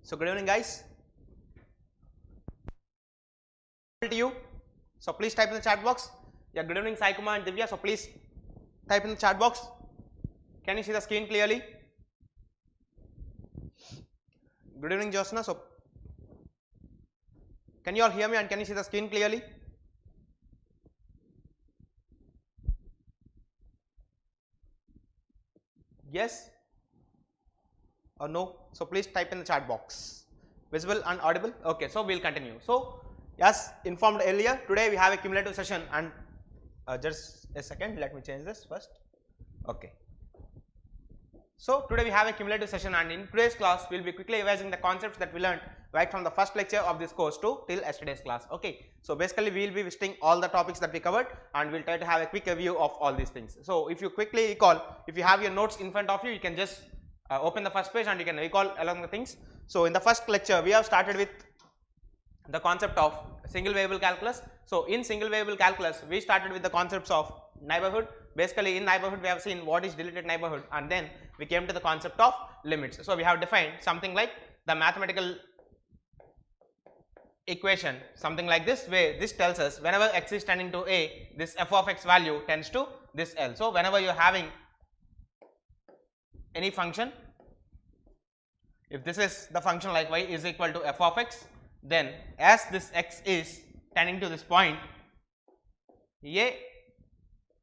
So good evening guys. To you. So please type in the chat box. Yeah, good evening Sai Kumar and Divya. So please type in the chat box. Can you see the screen clearly? Good evening Josna. So can you all hear me and can you see the screen clearly? Yes or no? So please type in the chat box. Visible and audible? Okay, so we'll continue. So as informed earlier, today we have a cumulative session and just a second, let me change this first. Okay. So today we have a cumulative session and in today's class we will be quickly revising the concepts that we learned right from the first lecture of this course to till yesterday's class. Okay. So basically we will be visiting all the topics that we covered and we will try to have a quick review of all these things. So if you quickly recall, if you have your notes in front of you, you can just open the first page and you can recall along the things. So in the first lecture we have started with the concept of single variable calculus. So in single variable calculus we started with the concepts of neighborhood. Basically in neighborhood we have seen what is deleted neighborhood and then we came to the concept of limits. So we have defined something like the mathematical equation something like this, where this tells us whenever x is tending to a, this f of x value tends to this L. So whenever you are having any function, if this is the function like y is equal to f of x, then as this x is tending to this point a,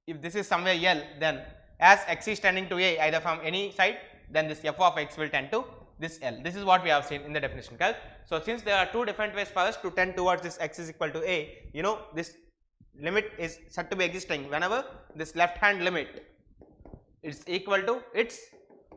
if this is somewhere L, then as x is tending to a either from any side, then this f of x will tend to this L. This is what we have seen in the definition, correct? So since there are two different ways for us to tend towards this x is equal to a, you know, this limit is said to be existing whenever this left hand limit is equal to its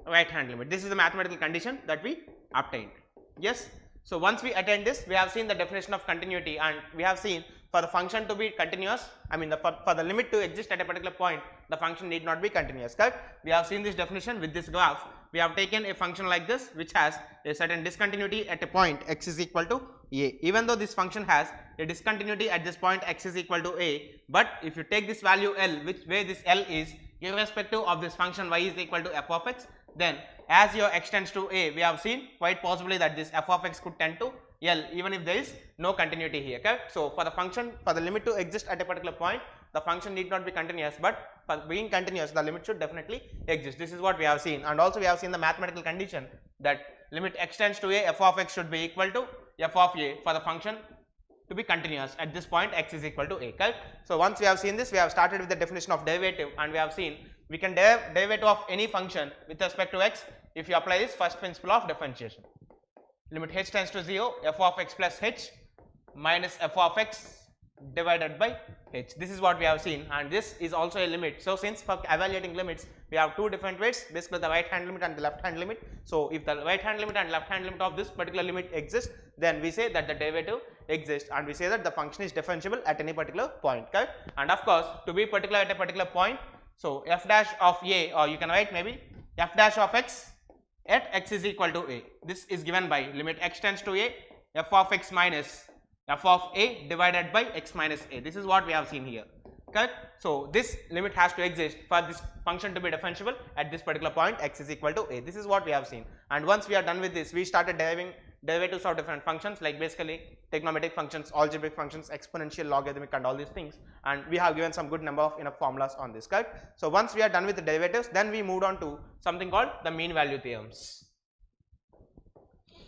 right hand limit. This is the mathematical condition that we obtained. Yes. So once we attain this, we have seen the definition of continuity and we have seen for the function to be continuous, I mean for the limit to exist at a particular point, the function need not be continuous, correct? We have seen this definition with this graph. We have taken a function like this which has a certain discontinuity at a point x is equal to a. Even though this function has a discontinuity at this point x is equal to a, but if you take this value L, where this L is irrespective of this function y is equal to f of x, then as your x tends to a, we have seen quite possibly that this f of x could tend to L even if there is no continuity here, correct? So for the function, for the limit to exist at a particular point, the function need not be continuous, but for being continuous the limit should definitely exist. This is what we have seen, and also we have seen the mathematical condition that limit x tends to a, f of x should be equal to f of a for the function to be continuous at this point x is equal to a, correct? So once we have seen this, we have started with the definition of derivative and we have seen we can derive derivative of any function with respect to x if you apply this first principle of differentiation. Limit h tends to 0, f of x plus h minus f of x divided by h. This is what we have seen and this is also a limit. So since for evaluating limits we have two different ways, basically the right hand limit and the left hand limit. So if the right hand limit and left hand limit of this particular limit exists, then we say that the derivative exists and we say that the function is differentiable at any particular point, correct? And of course to be particular at a particular point, so f dash of a, or you can write maybe f dash of x at x is equal to a. This is given by limit x tends to a, f of x minus f of a divided by x minus a. This is what we have seen here, correct? So this limit has to exist for this function to be differentiable at this particular point x is equal to a. This is what we have seen, and once we are done with this, we started deriving derivatives of different functions like basically trigonometric functions, algebraic functions, exponential, logarithmic and all these things, and we have given some good number of enough formulas on this, correct? So once we are done with the derivatives, then we moved on to something called the mean value theorems.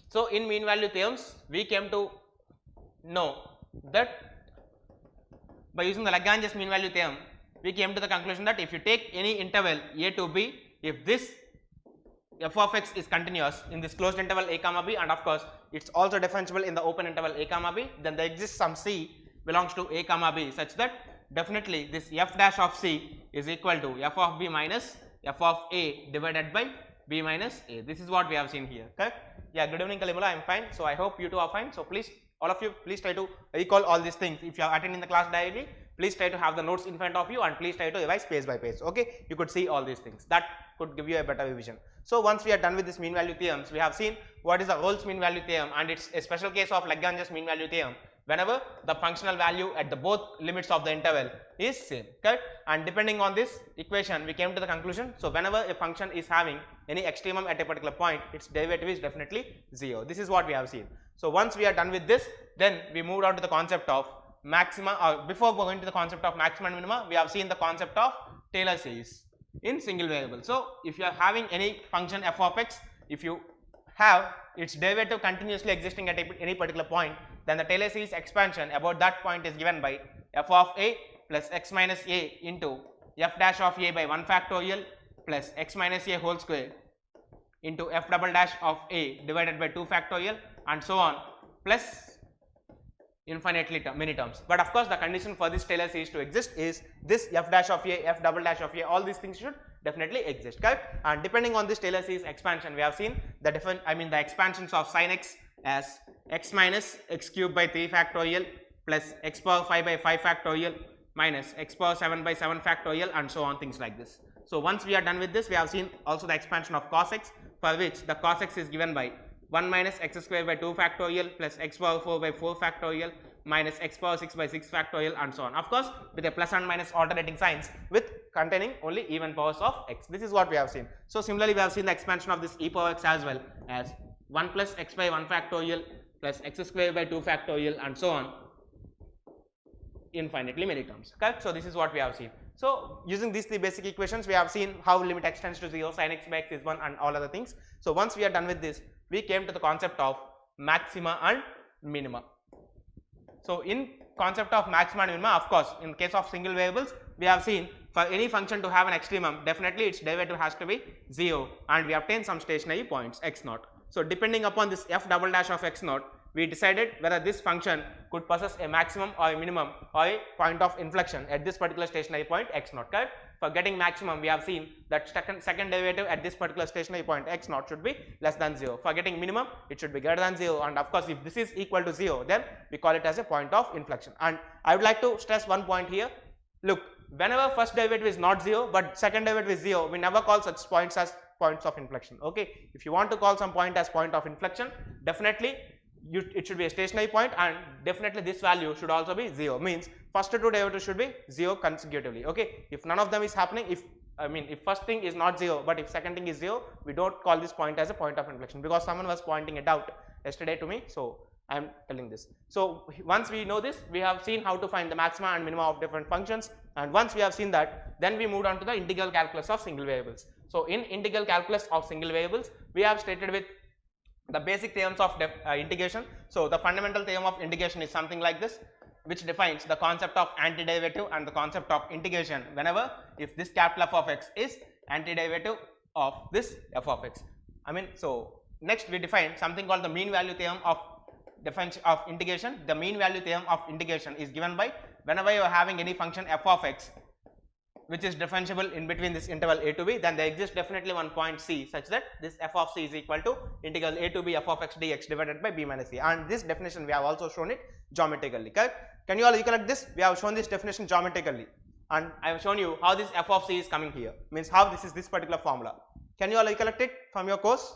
So in mean value theorems we came to know that by using the Lagrange's mean value theorem we came to the conclusion that if you take any interval a to b, if this f of x is continuous in this closed interval a comma b and of course it's also differentiable in the open interval a comma b, then there exists some c belongs to a comma b such that definitely this f dash of c is equal to f of b minus f of a divided by b minus a. This is what we have seen here, correct? Yeah, good evening Kalimula, I am fine. So I hope you two are fine. So please, all of you, please try to recall all these things. If you are attending the class directly, please try to have the notes in front of you and please try to revise page by page, okay? You could see all these things. That could give you a better revision. So once we are done with this mean value theorems, we have seen what is the Rolle's mean value theorem, and it's a special case of Lagrange's mean value theorem whenever the functional value at the both limits of the interval is same, correct? And depending on this equation we came to the conclusion, so whenever a function is having any extremum at a particular point, its derivative is definitely 0. This is what we have seen. So once we are done with this, then we moved on to the concept of maxima, or before going to the concept of maxima and minima, we have seen the concept of Taylor series in single variable. So if you are having any function f of x, if you have its derivative continuously existing at any particular point, then the Taylor series expansion about that point is given by f of a plus x minus a into f dash of a by 1 factorial plus x minus a whole square into f double dash of a divided by 2 factorial and so on, plus infinitely many terms. But of course the condition for this Taylor series to exist is this f dash of a, f double dash of a, all these things should definitely exist, correct? And depending on this Taylor series expansion, we have seen the the expansions of sin x as x minus x cube by 3 factorial plus x power 5 by 5 factorial minus x power 7 by 7 factorial and so on, things like this. So once we are done with this, we have seen also the expansion of cos x, for which the cos x is given by 1 minus x square by 2 factorial plus x power 4 by 4 factorial minus x power 6 by 6 factorial and so on. Of course with a plus and minus alternating signs with containing only even powers of x. This is what we have seen. So similarly we have seen the expansion of this e power x as well as 1 plus x by 1 factorial plus x square by 2 factorial and so on, infinitely many terms, correct? So this is what we have seen. So using these three basic equations, we have seen how limit extends to 0, sin x by x is 1 and all other things. So once we are done with this, we came to the concept of maxima and minima. So in concept of maxima and minima, of course in case of single variables, we have seen for any function to have an extremum, definitely its derivative has to be 0 and we obtain some stationary points x naught. So depending upon this f double dash of x naught, we decided whether this function could possess a maximum or a minimum or a point of inflection at this particular stationary point x naught, correct? For getting maximum, we have seen that second derivative at this particular stationary point x naught should be less than 0. For getting minimum, it should be greater than 0, and of course if this is equal to 0, then we call it as a point of inflection. And I would like to stress one point here. Look, whenever first derivative is not 0 but second derivative is 0, we never call such points as points of inflection, okay? If you want to call some point as point of inflection, definitely it should be a stationary point, and definitely this value should also be 0, means first two derivatives should be 0 consecutively, okay? If none of them is happening, if first thing is not 0 but if second thing is 0, we don't call this point as a point of inflection, because someone was pointing it out yesterday to me, so I am telling this. So once we know this, we have seen how to find the maxima and minima of different functions, and once we have seen that, then we moved on to the integral calculus of single variables. So in integral calculus of single variables, we have stated with the basic theorems of integration. So the fundamental theorem of integration is something like this, which defines the concept of antiderivative and the concept of integration whenever if this capital F of x is antiderivative of this f of x. So next we define something called the mean value theorem of integration. The mean value theorem of integration is given by whenever you are having any function f of x which is differentiable in between this interval a to b, then there exists definitely one point c such that this f of c is equal to integral a to b f of x dx divided by b minus c, and this definition we have also shown it geometrically, correct? Can you all recollect this? We have shown this definition geometrically, and I have shown you how this f of c is coming here, means how this is this particular formula. Can you all recollect it from your course?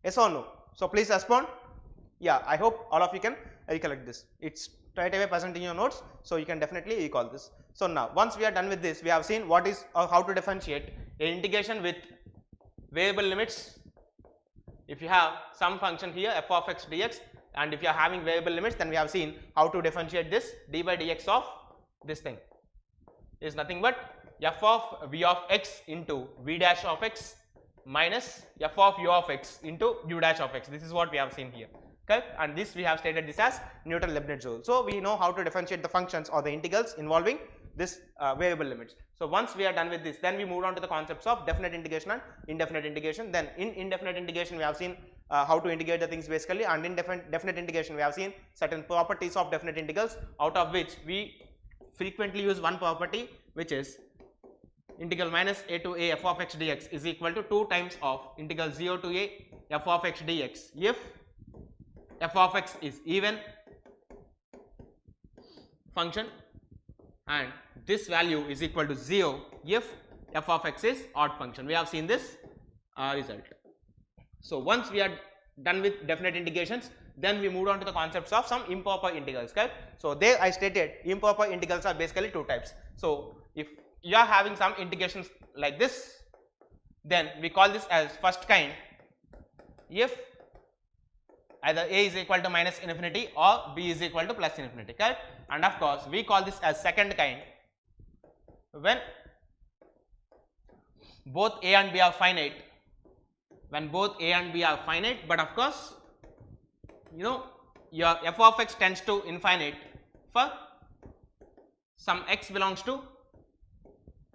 Yes or no? So please respond. Yeah, I hope all of you can recollect this. It's straight away present in your notes, so you can definitely recall this. So now once we are done with this, we have seen what is or how to differentiate an integration with variable limits. If you have some function here f of x dx, and if you are having variable limits, then we have seen how to differentiate this d by dx of this thing is nothing but f of v of x into v dash of x minus f of u of x into u dash of x. This is what we have seen here, correct? And this we have stated this as Newton-Leibniz rule. So we know how to differentiate the functions or the integrals involving this variable limits. So once we are done with this, then we move on to the concepts of definite integration and indefinite integration. Then in indefinite integration we have seen how to integrate the things basically, and in definite integration we have seen certain properties of definite integrals, out of which we frequently use one property, which is integral minus a to a f of x dx is equal to 2 times of integral 0 to a f of x dx if f of x is even function and this value is equal to 0 if f of x is odd function. We have seen this result. So once we are done with definite integrations, then we move on to the concepts of some improper integrals, correct? So there I stated improper integrals are basically two types. So if you are having some integrations like this, then we call this as first kind if either a is equal to minus infinity or b is equal to plus infinity, correct? And of course we call this as second kind when both a and b are finite, but of course your f of x tends to infinite for some x belongs to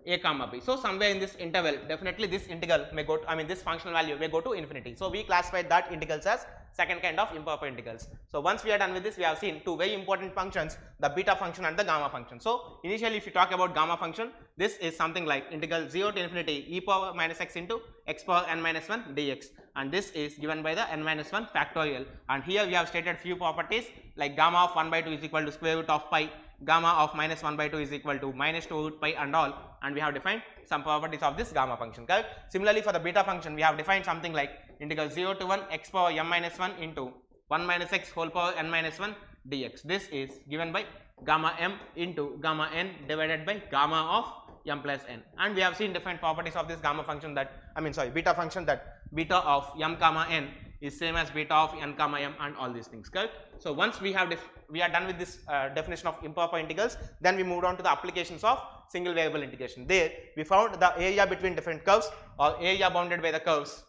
a comma b. So somewhere in this interval, definitely this integral may go to, this functional value may go to infinity. So we classified that integrals as second kind of improper integrals. So once we are done with this, we have seen two very important functions, the beta function and the gamma function. So initially if you talk about gamma function, this is something like integral 0 to infinity e power minus x into x power n minus 1 dx, and this is given by the n minus 1 factorial. And here we have stated few properties like gamma of 1 by 2 is equal to square root of pi, gamma of minus 1 by 2 is equal to minus 2 root pi and all, and we have defined some properties of this gamma function, correct? Similarly for the beta function, we have defined something like integral 0 to 1 x power m minus 1 into 1 minus x whole power n minus 1 dx. This is given by gamma m into gamma n divided by gamma of m plus n, and we have seen different properties of this gamma function that beta function, that beta of m comma n is same as beta of n comma m and all these things, correct? So once we are done with this definition of improper integrals, then we moved on to the applications of single variable integration. There we found the area between different curves or area bounded by the curves.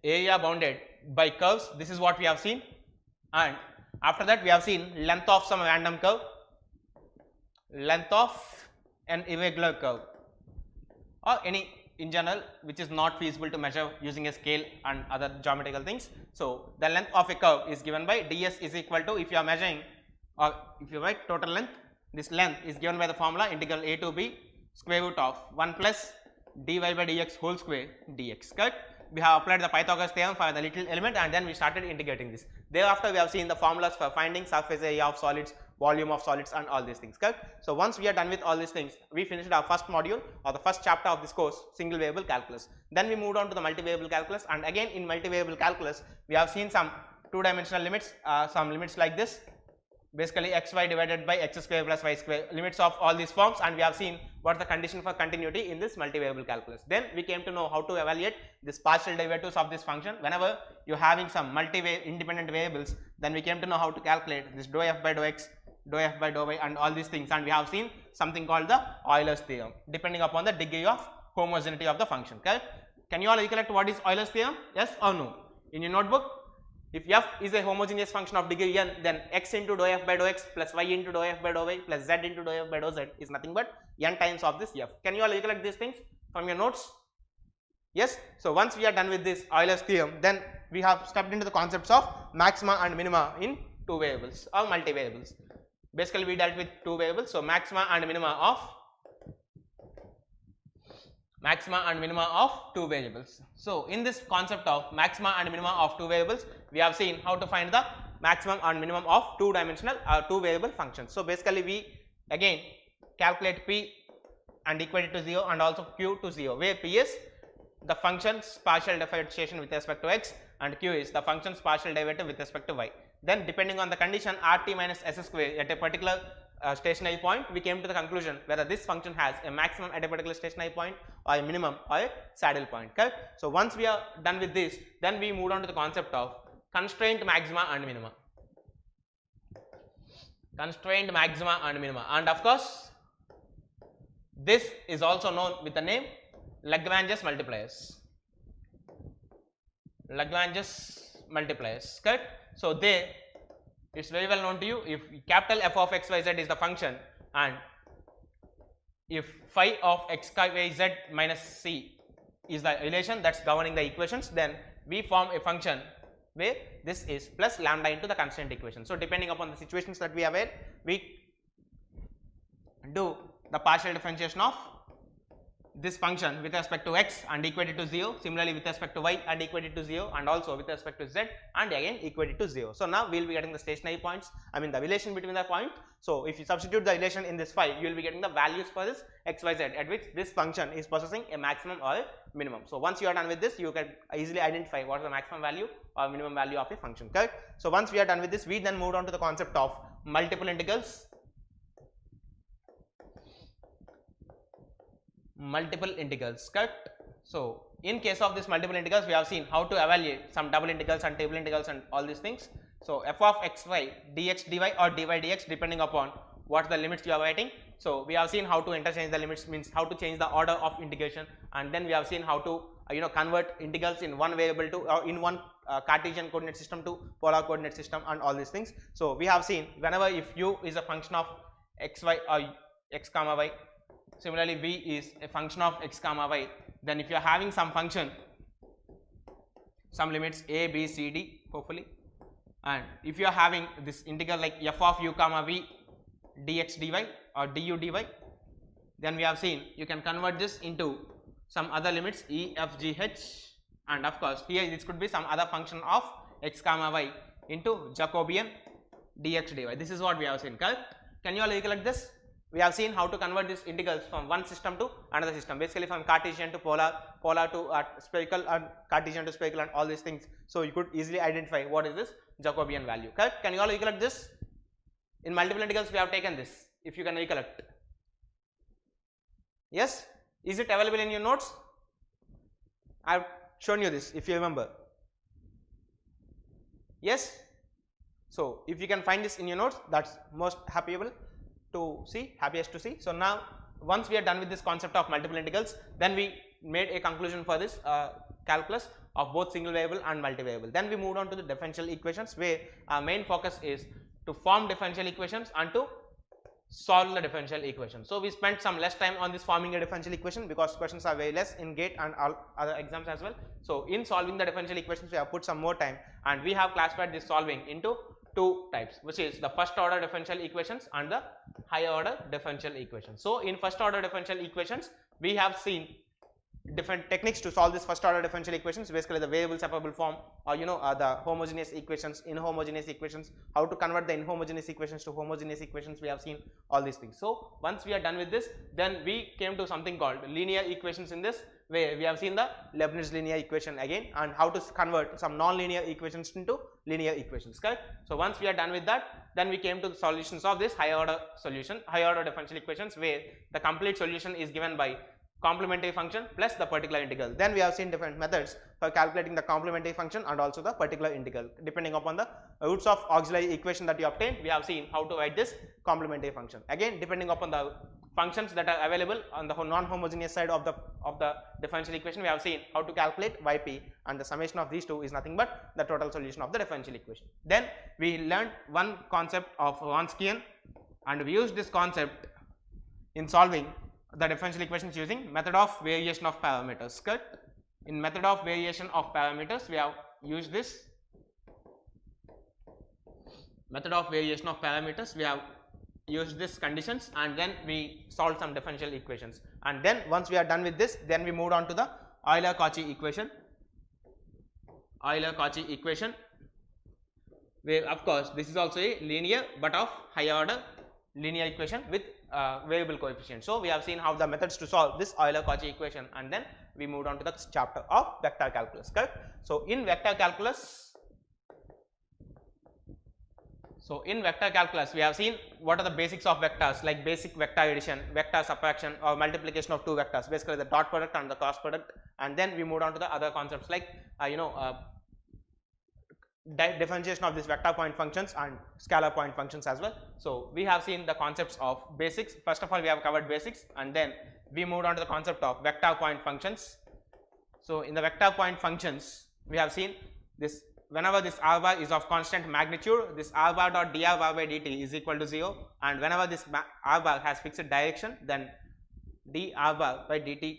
Area bounded by curves, this is what we have seen, and after that we have seen length of some random curve, length of an irregular curve, or any in general which is not feasible to measure using a scale and other geometrical things. So the length of a curve is given by ds is equal to, if you are measuring or if you write total length, this length is given by the formula integral a to b square root of 1 plus dy by dx whole square dx, correct? We have applied the Pythagoras theorem for the little element and then we started integrating this. Thereafter we have seen the formulas for finding surface area of solids, volume of solids and all these things, correct? So once we are done with all these things, we finished our first module or the first chapter of this course, single variable calculus. Then we moved on to the multivariable calculus, and again in multivariable calculus we have seen some two-dimensional limits, some limits like this, basically xy divided by x square plus y square, limits of all these forms, and we have seen what is the condition for continuity in this multivariable calculus. Then we came to know how to evaluate this partial derivatives of this function. Whenever you are having some independent variables, then we came to know how to calculate this dou f by dou x, dou f by dou y and all these things, and we have seen something called the Euler's theorem depending upon the degree of homogeneity of the function, correct? Can you all recollect what is Euler's theorem? Yes or no? In your notebook, if f is a homogeneous function of degree n, then x into dou f by dou x plus y into dou f by dou y plus z into dou f by dou z is nothing but n times of this f. Can you all recollect these things from your notes? Yes. So once we are done with this Euler's theorem, then we have stepped into the concepts of maxima and minima in two variables or multivariables. Basically we dealt with two variables, so maxima and minima of two variables. So in this concept of maxima and minima of two variables, we have seen how to find the maximum and minimum of two-dimensional or two variable functions. So basically we again calculate p and equate it to 0 and also q to 0, where p is the function's partial differentiation with respect to x and q is the function's partial derivative with respect to y. Then depending on the condition rt minus s square at a particular stationary point, we came to the conclusion whether this function has a maximum at a particular stationary point or a minimum or a saddle point, correct? So once we are done with this, then we move on to the concept of constraint maxima and minima. Constraint maxima and minima, and of course this is also known with the name Lagrange's multipliers. Lagrange's multipliers, correct? So there it's very well known to you, if capital F of x y z is the function and if phi of x y z minus c is the relation that's governing the equations, then we form a function where this is plus lambda into the constraint equation. So depending upon the situations that we are aware, we do the partial differentiation of this function with respect to x and equate it to 0, similarly with respect to y and equate it to 0, and also with respect to z and again equate it to 0. So now we will be getting the stationary points, the relation between the point. So if you substitute the relation in this phi, you will be getting the values for this x, y, z at which this function is possessing a maximum or a minimum. So once you are done with this, you can easily identify what is the maximum value or minimum value of a function, correct? So once we are done with this, we then moved on to the concept of multiple integrals. multiple integrals, correct? So in case of this multiple integrals, we have seen how to evaluate some double integrals and table integrals and all these things. So f of xy dx dy or dy dx depending upon what the limits you are writing. So we have seen how to interchange the limits, means how to change the order of integration, and then we have seen how to convert integrals in one variable to or in one Cartesian coordinate system to polar coordinate system and all these things. So we have seen whenever if u is a function of xy or x comma y, similarly v is a function of x comma y, then if you are having some function, some limits a b c d hopefully, and if you are having this integral like f of u comma v dx dy or du dy, then we have seen you can convert this into some other limits e f g h, and of course here this could be some other function of x comma y into Jacobian dx dy. This is what we have seen, correct? Can you all recollect this? We have seen how to convert these integrals from one system to another system, basically from Cartesian to polar, polar to spherical, and Cartesian to spherical and all these things. So you could easily identify what is this Jacobian value, correct? Can you all recollect this? In multiple integrals we have taken this, if you can recollect. Yes? Is it available in your notes? I have shown you this if you remember. Yes? So if you can find this in your notes, that's most happiest to see. So now once we are done with this concept of multiple integrals, then we made a conclusion for this calculus of both single variable and multivariable. Then we moved on to the differential equations, where our main focus is to form differential equations and to solve the differential equation. So we spent some less time on this forming a differential equation because questions are very less in GATE and all other exams as well. So in solving the differential equations we have put some more time, and we have classified this solving into two types, which is the first order differential equations and the higher order differential equations. So in first order differential equations we have seen different techniques to solve this first order differential equations, basically the variable separable form, or the homogeneous equations, inhomogeneous equations, how to convert the inhomogeneous equations to homogeneous equations. We have seen all these things. So once we are done with this, then we came to something called linear equations, in this where we have seen the Leibniz linear equation again, and how to convert some non-linear equations into linear equations, correct? So once we are done with that, then we came to the solutions of this higher order differential equations, where the complete solution is given by complementary function plus the particular integral. Then we have seen different methods for calculating the complementary function and also the particular integral. Depending upon the roots of auxiliary equation that you obtain, we have seen how to write this complementary function. Again, depending upon the functions that are available on the non-homogeneous side of the differential equation, we have seen how to calculate yp, and the summation of these two is nothing but the total solution of the differential equation. Then we learned one concept of Wronskian, and we used this concept in solving the differential equations using method of variation of parameters, correct? In method of variation of parameters we have used this method of variation of parameters, we have used this conditions, and then we solved some differential equations. And then once we are done with this, then we moved on to the Euler-Cauchy equation, where of course this is also a linear but of higher order linear equation with variable coefficient. So we have seen how the methods to solve this Euler-Cauchy equation, and then we moved on to the chapter of vector calculus, correct? So in vector calculus we have seen what are the basics of vectors, like basic vector addition, vector subtraction, or multiplication of two vectors, basically the dot product and the cross product. And then we moved on to the other concepts like differentiation of these vector point functions and scalar point functions as well. So we have seen the concepts of basics. First of all, we have covered basics, and then we moved on to the concept of vector point functions. So in the vector point functions we have seen this, whenever this r bar is of constant magnitude, this r bar dot dr bar by dt is equal to 0, and whenever this r bar has fixed direction, then dr bar by dt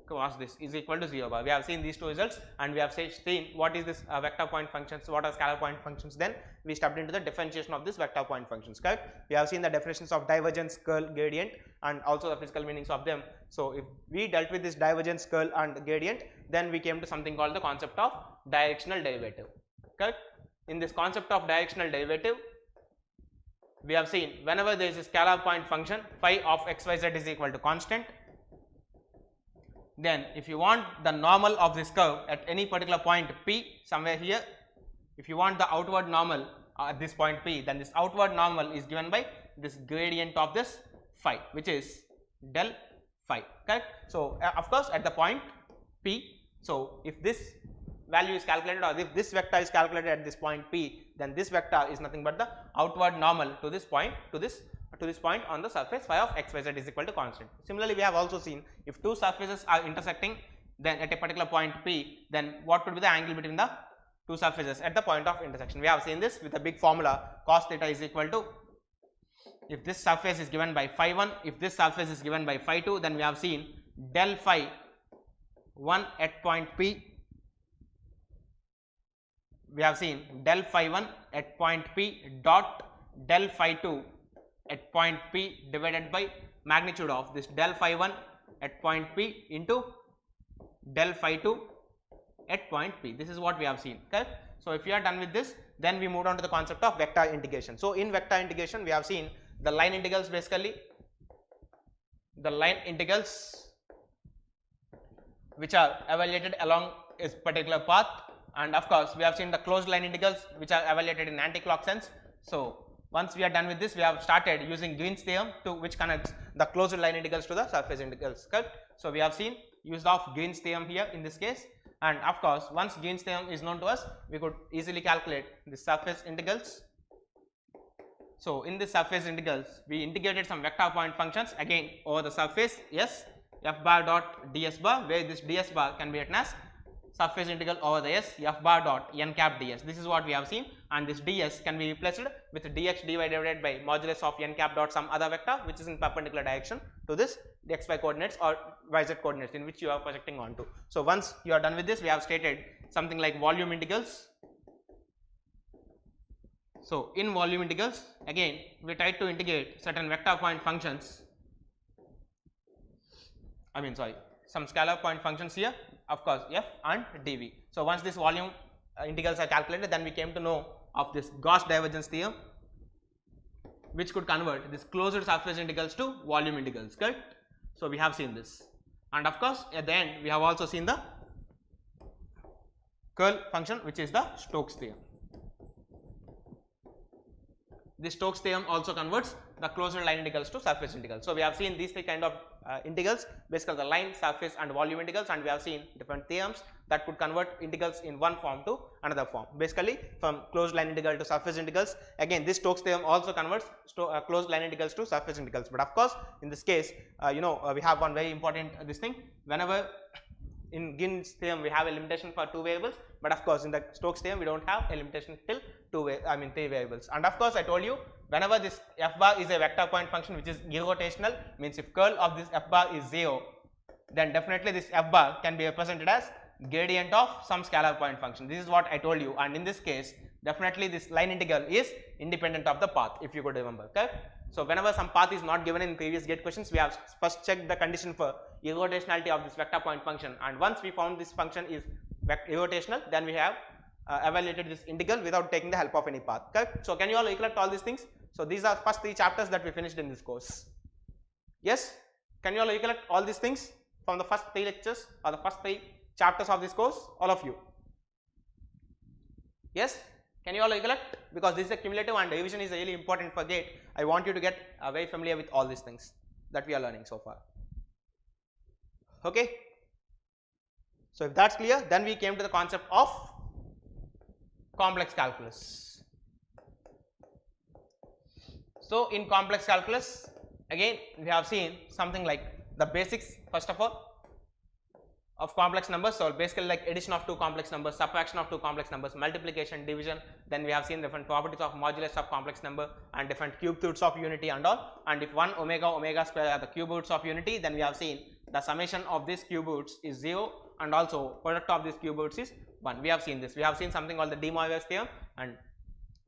cross this is equal to 0 bar. We have seen these two results, and we have seen what is this vector point functions, what are scalar point functions. Then we stepped into the differentiation of this vector point functions, correct? We have seen the definitions of divergence, curl, gradient, and also the physical meanings of them. So if we dealt with this divergence, curl, and gradient, then we came to something called the concept of directional derivative, correct? In this concept of directional derivative, we have seen whenever there is a scalar point function phi of xyz is equal to constant, then if you want the normal of this curve at any particular point P somewhere here, if you want the outward normal at this point P, then this outward normal is given by this gradient of this phi, which is del 5, correct. So of course at the point P, so if this value is calculated or if this vector is calculated at this point P, then this vector is nothing but the outward normal to this point, to this point on the surface phi of xyz is equal to constant. Similarly, we have also seen if two surfaces are intersecting then at a particular point P, then what would be the angle between the two surfaces at the point of intersection. We have seen this with a big formula, cos theta is equal to, if this surface is given by phi 1, if this surface is given by phi 2, then we have seen del phi 1 at point P, we have seen del phi 1 at point P dot del phi 2 at point P divided by magnitude of this del phi 1 at point P into del phi 2 at point P. This is what we have seen, correct. So if you are done with this, then we moved on to the concept of vector integration. So in vector integration, we have seen the line integrals, basically the line integrals which are evaluated along a particular path, and of course we have seen the closed line integrals which are evaluated in anti-clock sense. So once we are done with this, we have started using Green's theorem to which connects the closed line integrals to the surface integrals, correct. So we have seen use of Green's theorem here in this case, and of course once Green's theorem is known to us, we could easily calculate the surface integrals. So in this surface integrals, we integrated some vector point functions again over the surface S, f bar dot ds bar, where this ds bar can be written as surface integral over the S f bar dot n cap ds. This is what we have seen, and this ds can be replaced with dx dy divided by modulus of n cap dot some other vector which is in perpendicular direction to this xy coordinates or yz coordinates in which you are projecting onto. So once you are done with this, we have stated something like volume integrals. So in volume integrals, again we try to integrate certain vector point functions, some scalar point functions here, of course f and dv. So once this volume integrals are calculated, then we came to know of this Gauss divergence theorem which could convert this closed surface integrals to volume integrals, correct. So we have seen this, and of course at the end we have also seen the curl function which is the Stokes theorem. This Stokes theorem also converts the closed line integrals to surface integrals. So we have seen these three kind of integrals, basically the line, surface and volume integrals, and we have seen different theorems that could convert integrals in one form to another form, basically from closed line integral to surface integrals. Again this Stokes theorem also converts closed line integrals to surface integrals, but of course in this case we have one very important this thing. Whenever in Green's theorem we have a limitation for two variables, but of course in the Stokes theorem we don't have a limitation till three variables. And of course I told you, whenever this f bar is a vector point function which is irrotational, means if curl of this f bar is 0, then definitely this f bar can be represented as gradient of some scalar point function. This is what I told you, and in this case definitely this line integral is independent of the path, if you could remember, correct. So whenever some path is not given in previous gate questions, we have first checked the condition for irrotationality of this vector point function, and once we found this function is irrotational, then we have evaluated this integral without taking the help of any path, correct. So can you all recollect all these things? So these are first three chapters that we finished in this course. Yes, can you all recollect all these things from the first three lectures or the first three chapters of this course, all of you? Yes, can you all recollect? Because this is a cumulative and revision is really important for gate. I want you to get very familiar with all these things that we are learning so far. Okay, so if that's clear, then we came to the concept of complex calculus. So in complex calculus, again we have seen something like the basics first of all of complex numbers. So basically like addition of two complex numbers, subtraction of two complex numbers, multiplication, division. Then we have seen different properties of modulus of complex number and different cube roots of unity and all. And if 1 omega square are the cube roots of unity, then we have seen the summation of these cube roots is 0 and also product of these cube roots is 1. We have seen this. We have seen something called the De Moivre's theorem, and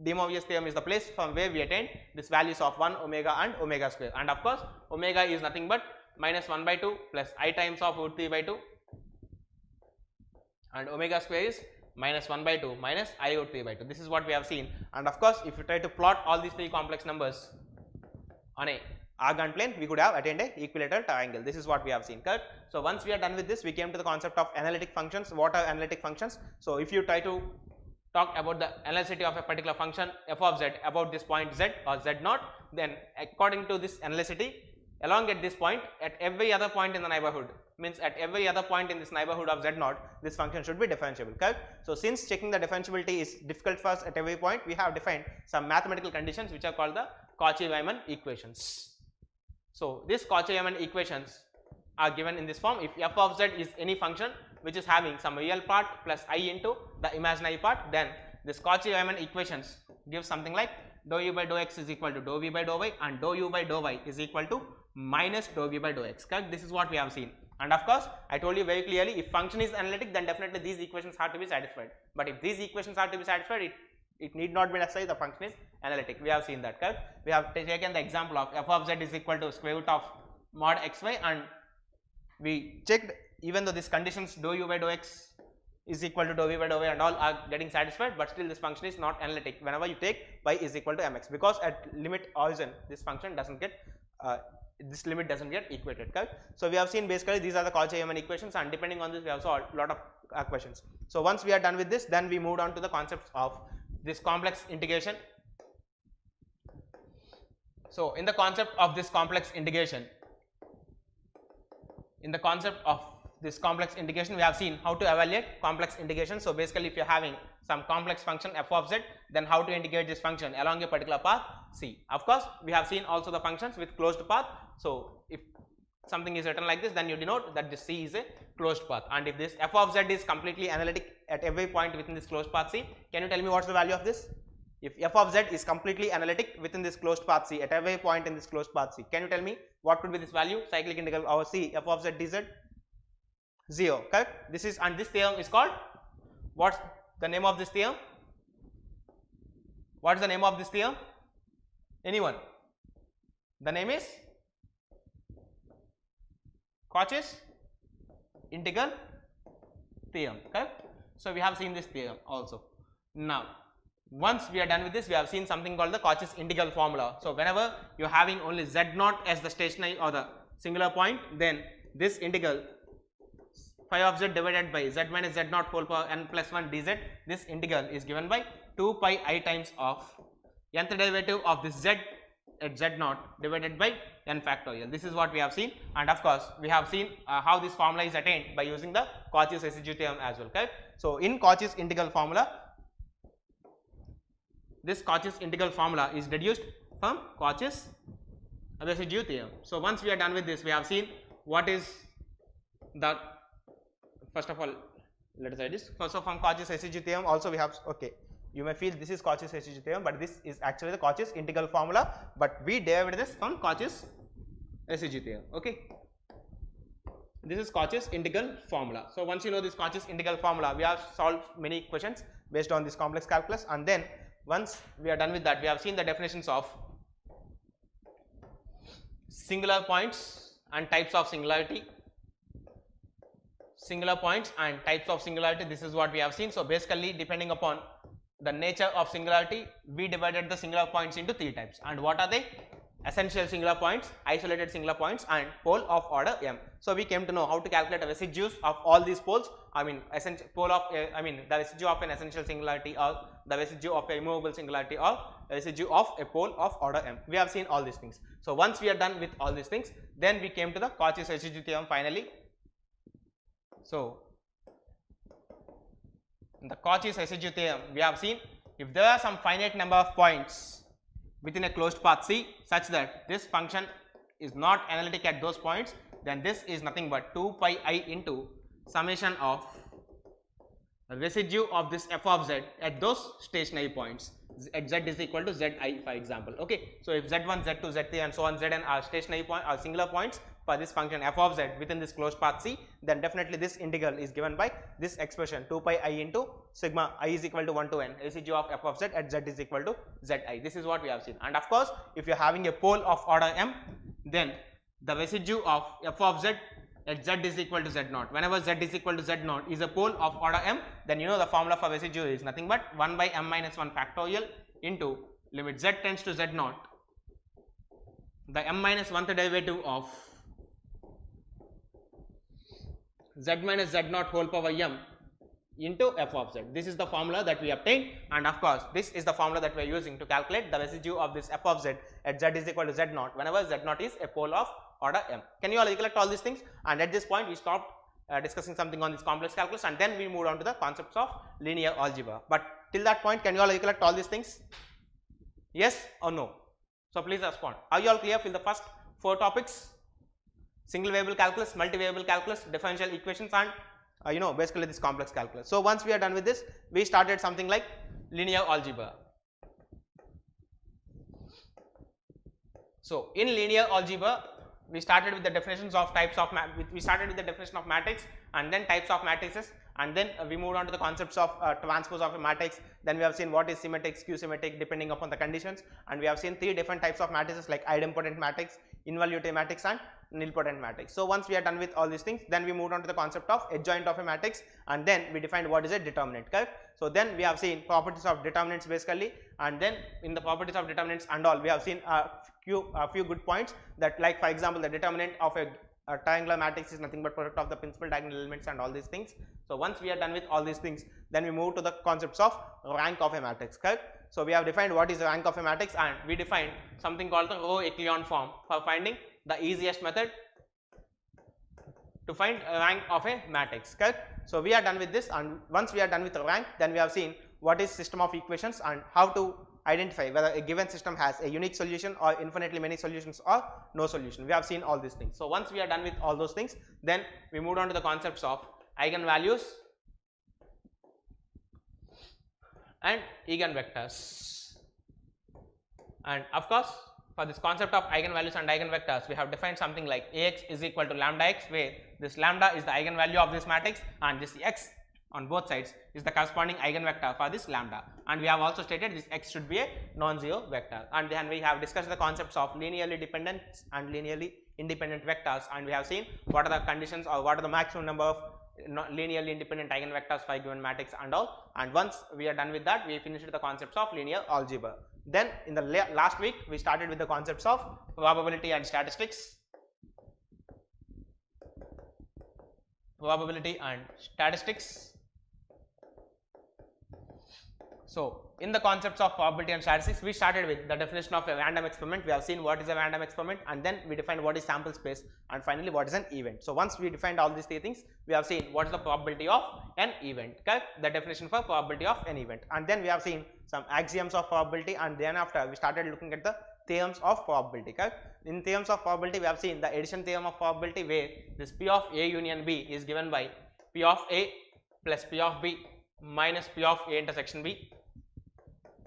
De Moivre's theorem is the place from where we attain these values of 1 omega and omega square. And of course omega is nothing but minus 1 by 2 plus I times of root 3 by 2, and omega square is minus 1 by 2 minus I root 3 by 2. This is what we have seen. And of course if you try to plot all these three complex numbers on a argand plane, we could have attained a equilateral triangle. This is what we have seen, correct. So once we are done with this, we came to the concept of analytic functions. What are analytic functions? So if you try to talk about the analyticity of a particular function f of z about this point z or z naught, then according to this analyticity along at this point at every other point in the neighborhood, means at every other point in this neighborhood of z0 this function should be differentiable, correct? So since checking the differentiability is difficult for us at every point, we have defined some mathematical conditions which are called the Cauchy-Riemann equations. So these Cauchy-Riemann equations are given in this form. If f of z is any function which is having some real part plus I into the imaginary part, then this Cauchy-Riemann equations give something like dou u by dou x is equal to dou v by dou y and dou u by dou y is equal to minus dou v by dou x, correct? This is what we have seen. And of course, I told you very clearly, if function is analytic, then definitely these equations have to be satisfied. But if these equations are to be satisfied, it need not be necessary the function is analytic. We have seen that, correct? We have taken the example of f of z is equal to square root of mod xy, and we checked even though these conditions dou u by dou x is equal to dou v by dou y and all are getting satisfied, but still this function is not analytic whenever you take y is equal to mx, because at limit origin this function doesn't get this limit doesn't get equated, correct? So we have seen basically these are the Cauchy-Riemann equations, and depending on this we have solved a lot of questions. So once we are done with this, then we moved on to the concepts of this complex integration. So in the concept of this complex integration, we have seen how to evaluate complex integration. So basically if you are having some complex function f of z, then how to integrate this function along a particular path C. Of course, we have seen also the functions with closed path. So if something is written like this, then you denote that this C is a closed path. And if this f of z is completely analytic at every point within this closed path C, can you tell me what's the value of this? If f of z is completely analytic within this closed path C at every point in this closed path C, can you tell me what could be this value? Cyclic integral over C f of z dz 0, correct? This is, and this theorem is called, what's the name of this theorem? What is the name of this theorem? Anyone? The name is Cauchy's integral theorem, correct? So we have seen this theorem also. Now once we are done with this, we have seen something called the Cauchy's integral formula. So whenever you are having only z0 as the stationary or the singular point, then this integral phi of z divided by z minus z0 whole power n plus 1 dz, this integral is given by 2 pi I times of nth derivative of this z at z0 divided by n factorial. This is what we have seen, and of course we have seen how this formula is attained by using the Cauchy's residue theorem as well, correct? So in Cauchy's integral formula, this Cauchy's integral formula is deduced from Cauchy's residue theorem. So once we are done with this, we have seen what is the, first of all let us write this. First of all, from Cauchy's residue theorem also we have, okay, you may feel this is Cauchy's residue theorem, but this is actually the Cauchy's integral formula, but we derived this from Cauchy's residue theorem, okay. This is Cauchy's integral formula. So once you know this Cauchy's integral formula, we have solved many questions based on this complex calculus, and then once we are done with that, we have seen the definitions of singular points and types of singularity. Singular points and types of singularity, this is what we have seen. So basically depending upon the nature of singularity, we divided the singular points into three types. And what are they? Essential singular points, isolated singular points, and pole of order m. So we came to know how to calculate the residues of all these poles. I mean the residue of an essential singularity, or the residue of a immovable singularity, or the residue of a pole of order m. We have seen all these things. So once we are done with all these things, then we came to the Cauchy's residue theorem finally. So in the Cauchy's residue theorem, we have seen if there are some finite number of points within a closed path C such that this function is not analytic at those points, then this is nothing but 2 pi I into summation of the residue of this f of z at those stationary points at z is equal to zi, for example, okay. So if z1, z2, z3 and so on zn are stationary point or singular points for this function f of z within this closed path C, then definitely this integral is given by this expression 2 pi I into sigma I is equal to 1 to n residue of f of z at z is equal to zi. This is what we have seen. And of course if you are having a pole of order m, then the residue of f of z at z is equal to z0. Whenever z is equal to z0 is a pole of order m, then you know the formula for residue is nothing but 1 by m minus 1 factorial into limit z tends to z0, the m minus 1th derivative of z minus z0 whole power m into f of z. This is the formula that we obtained, and of course this is the formula that we are using to calculate the residue of this f of z at z is equal to z0 whenever z0 is a pole of order m. Can you all recollect all these things? And at this point we stopped discussing something on this complex calculus, and then we moved on to the concepts of linear algebra. But till that point, can you all recollect all these things? Yes or no? So please respond. Are you all clear with the first 4 topics? Single variable calculus, multivariable calculus, differential equations, and basically this complex calculus. So once we are done with this, we started something like linear algebra. So in linear algebra, we started with the definitions of types of we started with the definition of matrix, and then types of matrices, and then we moved on to the concepts of transpose of a matrix. Then we have seen what is symmetric, skew symmetric depending upon the conditions, and we have seen 3 different types of matrices like idempotent matrix, involutive matrix, and nilpotent matrix. So once we are done with all these things, then we moved on to the concept of adjoint of a matrix, and then we defined what is a determinant, correct? So then we have seen properties of determinants basically, and then in the properties of determinants and all, we have seen a few good points, that like for example the determinant of a triangular matrix is nothing but product of the principal diagonal elements and all these things. So once we are done with all these things, then we move to the concepts of rank of a matrix, correct? So we have defined what is the rank of a matrix, and we defined something called the row echelon form for finding the easiest method to find a rank of a matrix, correct? So we are done with this, and once we are done with the rank, then we have seen what is system of equations and how to identify whether a given system has a unique solution or infinitely many solutions or no solution. We have seen all these things. So once we are done with all those things, then we moved on to the concepts of eigenvalues and eigenvectors. And of course, for this concept of eigenvalues and eigenvectors, we have defined something like Ax is equal to lambda x, where this lambda is the eigenvalue of this matrix and this x on both sides is the corresponding eigenvector for this lambda, and we have also stated this x should be a non-zero vector. And then we have discussed the concepts of linearly dependent and linearly independent vectors, and we have seen what are the conditions or what are the maximum number of linearly independent eigenvectors for a given matrix and all. And once we are done with that, we finished the concepts of linear algebra. Then in the last week we started with the concepts of probability and statistics. So in the concepts of probability and statistics, we started with the definition of a random experiment. We have seen what is a random experiment, and then we defined what is sample space, and finally what is an event. So once we defined all these 3 things, we have seen what is the probability of an event, correct? The definition for probability of an event, and then we have seen some axioms of probability, and then after we started looking at the theorems of probability, correct? In theorems of probability, we have seen the addition theorem of probability, where this P of A union B is given by P of A plus P of B minus P of A intersection B.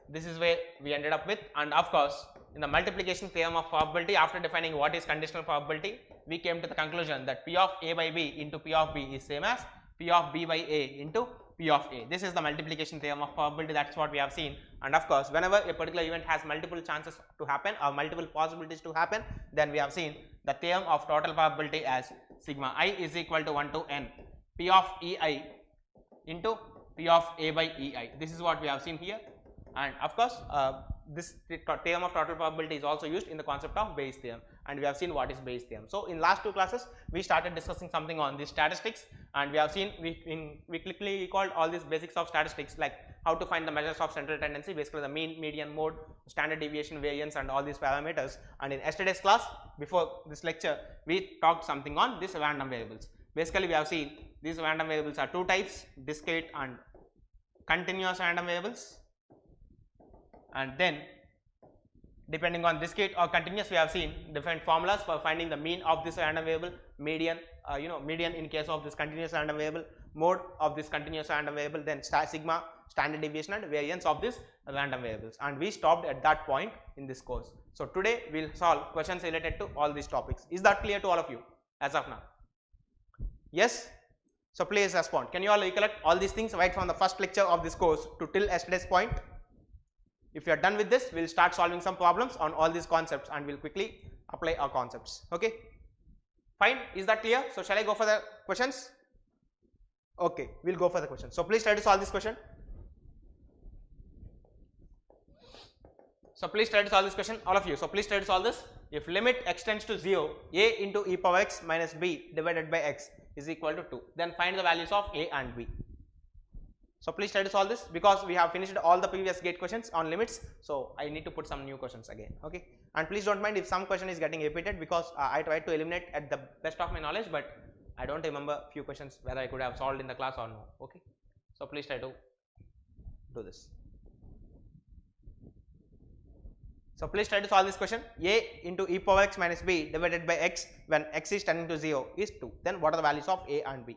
This is where we ended up with. And of course, in the multiplication theorem of probability, after defining what is conditional probability, we came to the conclusion that P of A by B into P of B is same as P of B by A into P of A. This is the multiplication theorem of probability. That's what we have seen. And of course, whenever a particular event has multiple chances to happen or multiple possibilities to happen, then we have seen the theorem of total probability as sigma I is equal to 1 to n P of EI into P of A by EI. This is what we have seen here. And of course, this theorem of total probability is also used in the concept of Bayes theorem, and we have seen what is Bayes theorem. So in last 2 classes, we started discussing something on the statistics, and we have seen we quickly recalled all these basics of statistics, like how to find the measures of central tendency, basically the mean, median, mode, standard deviation, variance, and all these parameters. And in yesterday's class, before this lecture, we talked something on these random variables. Basically, we have seen these random variables are 2 types: discrete and continuous random variables. And then depending on discrete or continuous, we have seen different formulas for finding the mean of this random variable, median, median in case of this continuous random variable, mode of this continuous random variable, then sigma, standard deviation, and variance of this random variables. And we stopped at that point in this course. So today we will solve questions related to all these topics. Is that clear to all of you as of now? Yes? So please respond. Can you all recollect all these things right from the first lecture of this course to till yesterday's point? If you are done with this, we will start solving some problems on all these concepts, and we will quickly apply our concepts. Okay, fine. Is that clear? So shall I go for the questions? Okay, we will go for the questions. So please try to solve this question. So please try to solve this question, all of you. So please try to solve this. If limit x tends to 0, a into e power x minus b divided by x is equal to 2, then find the values of a and b. So please try to solve this because we have finished all the previous gate questions on limits. So I need to put some new questions again. Okay, and please don't mind if some question is getting repeated because I tried to eliminate at the best of my knowledge, but I don't remember few questions whether I could have solved in the class or no. Okay, so please try to do this. So please try to solve this question. A into e power x minus b divided by x when x is tending to 0 is 2. Then what are the values of a and b?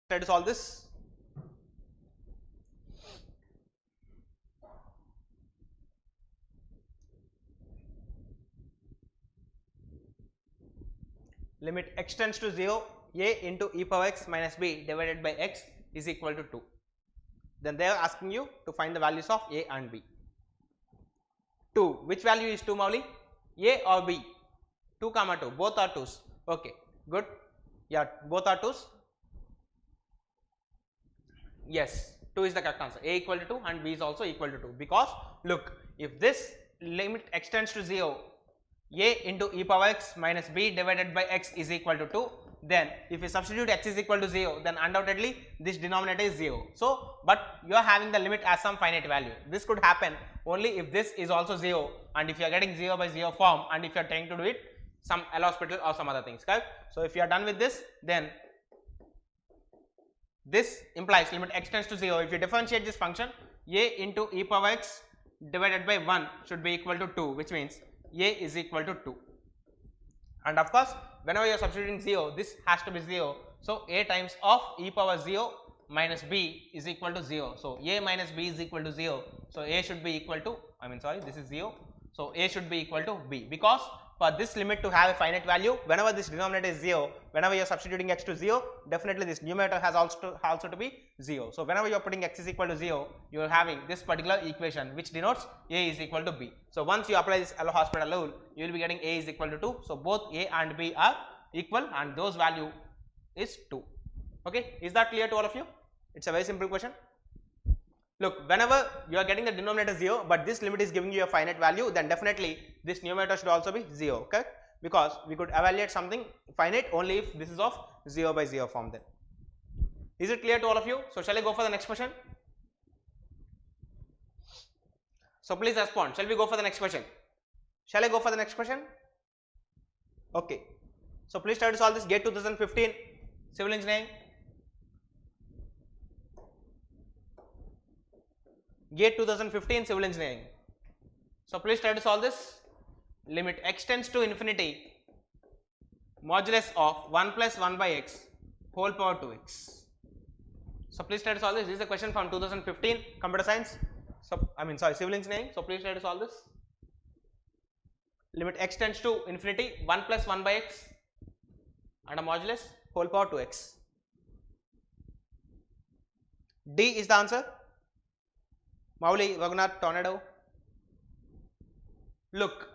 Try to solve this. Limit x tends to 0, a into e power x minus b divided by x is equal to 2. Then they are asking you to find the values of a and b. 2, which value is 2, Mauli? A or b? 2 comma 2, both are 2's. Okay, good. Yeah, both are 2's. Yes, 2 is the correct answer. A equal to 2 and b is also equal to 2 because look, if this limit x tends to 0, a into e power x minus b divided by x is equal to 2, then if you substitute x is equal to 0, then undoubtedly this denominator is 0. So, but you are having the limit as some finite value. This could happen only if this is also 0 and if you are getting 0 by 0 form and if you are trying to do it some L'Hospital or some other things, correct? So, if you are done with this, then this implies limit x tends to 0. If you differentiate this function, a into e power x divided by 1 should be equal to 2, which means a is equal to 2. And of course, whenever you are substituting 0, this has to be 0. So, a times of e power 0 minus b is equal to 0. So, a minus b is equal to 0. So, a should be equal to, this is 0. So, a should be equal to b because for this limit to have a finite value, whenever this denominator is 0, whenever you are substituting x to 0, definitely this numerator has also to be 0. So, whenever you are putting x is equal to 0, you are having this particular equation which denotes a is equal to b. So, once you apply this L'Hospital rule, you will be getting a is equal to 2. So, both a and b are equal and those value is 2. Okay, is that clear to all of you? It's a very simple question. Look, whenever you are getting the denominator 0, but this limit is giving you a finite value, then definitely this numerator should also be 0, correct? Because we could evaluate something finite only if this is of 0 by 0 form then. Is it clear to all of you? So, shall I go for the next question? So, please respond. Shall we go for the next question? Shall I go for the next question? Okay. So, please try to solve this GATE 2015 Civil Engineering. GATE 2015 Civil Engineering. So, please try to solve this. Limit x tends to infinity modulus of 1 plus 1 by x whole power 2x. So, please try to solve this. This is a question from 2015 computer science. So, civil engineering. So, please try to solve this. Limit x tends to infinity 1 plus 1 by x and a modulus whole power 2x. D is the answer. Mauli, Raghunath, Tornado. Look,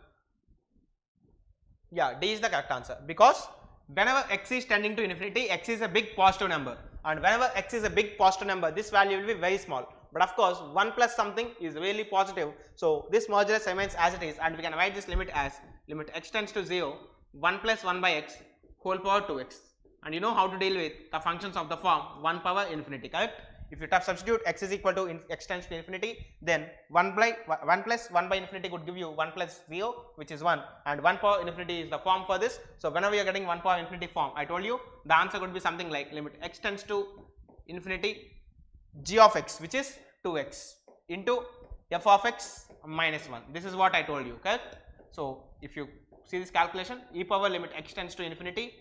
yeah, D is the correct answer because whenever x is tending to infinity, x is a big positive number, and whenever x is a big positive number, this value will be very small. But of course, 1 plus something is really positive, so this modulus remains as it is, and we can write this limit as limit x tends to 0, 1 plus 1 by x whole power 2x. And you know how to deal with the functions of the form 1 power infinity, correct? If you substitute x is equal to x tends to infinity, then 1 plus 1 by infinity would give you 1 plus 0, which is 1, and 1 power infinity is the form for this. So, whenever you are getting 1 power infinity form, I told you the answer could be something like limit x tends to infinity g of x, which is 2x into f of x minus 1. This is what I told you, correct? So, if you see this calculation, e power limit x tends to infinity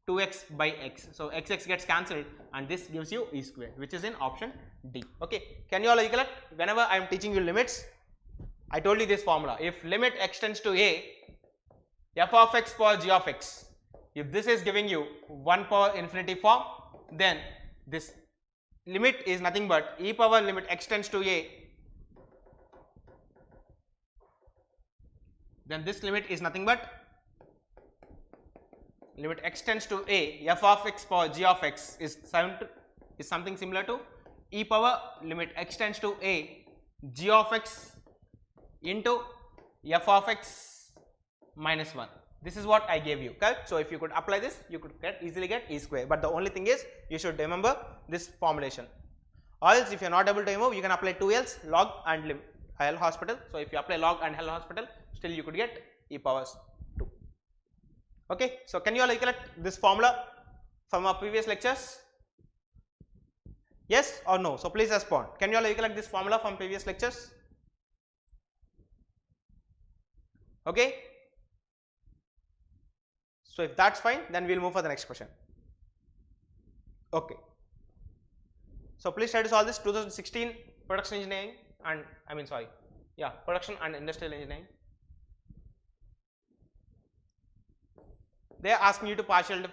2x by x. So, x gets cancelled and this gives you e square, which is in option D. Okay. Can you all recollect? Whenever I am teaching you limits, I told you this formula. If limit x tends to a, f of x power g of x, if this is giving you 1 power infinity form, then this limit is nothing but e power limit x tends to a, then this limit is nothing but limit x tends to a, f of x power g of x is is something similar to e power limit x tends to a g of x into f of x minus 1. This is what I gave you, correct? So if you could apply this, you could easily get e square, but the only thing is you should remember this formulation, or else if you are not able to remove, you can apply 2l's, log and L hospital. So if you apply log and L hospital, still you could get e powers 2. Okay, so can you all recollect this formula from our previous lectures? Yes or no? So please respond. Can you all recollect this formula from previous lectures? Okay. So if that's fine, then we'll move for the next question. Okay. So please try to solve this 2016 production engineering and production and industrial engineering. They are asking you to partially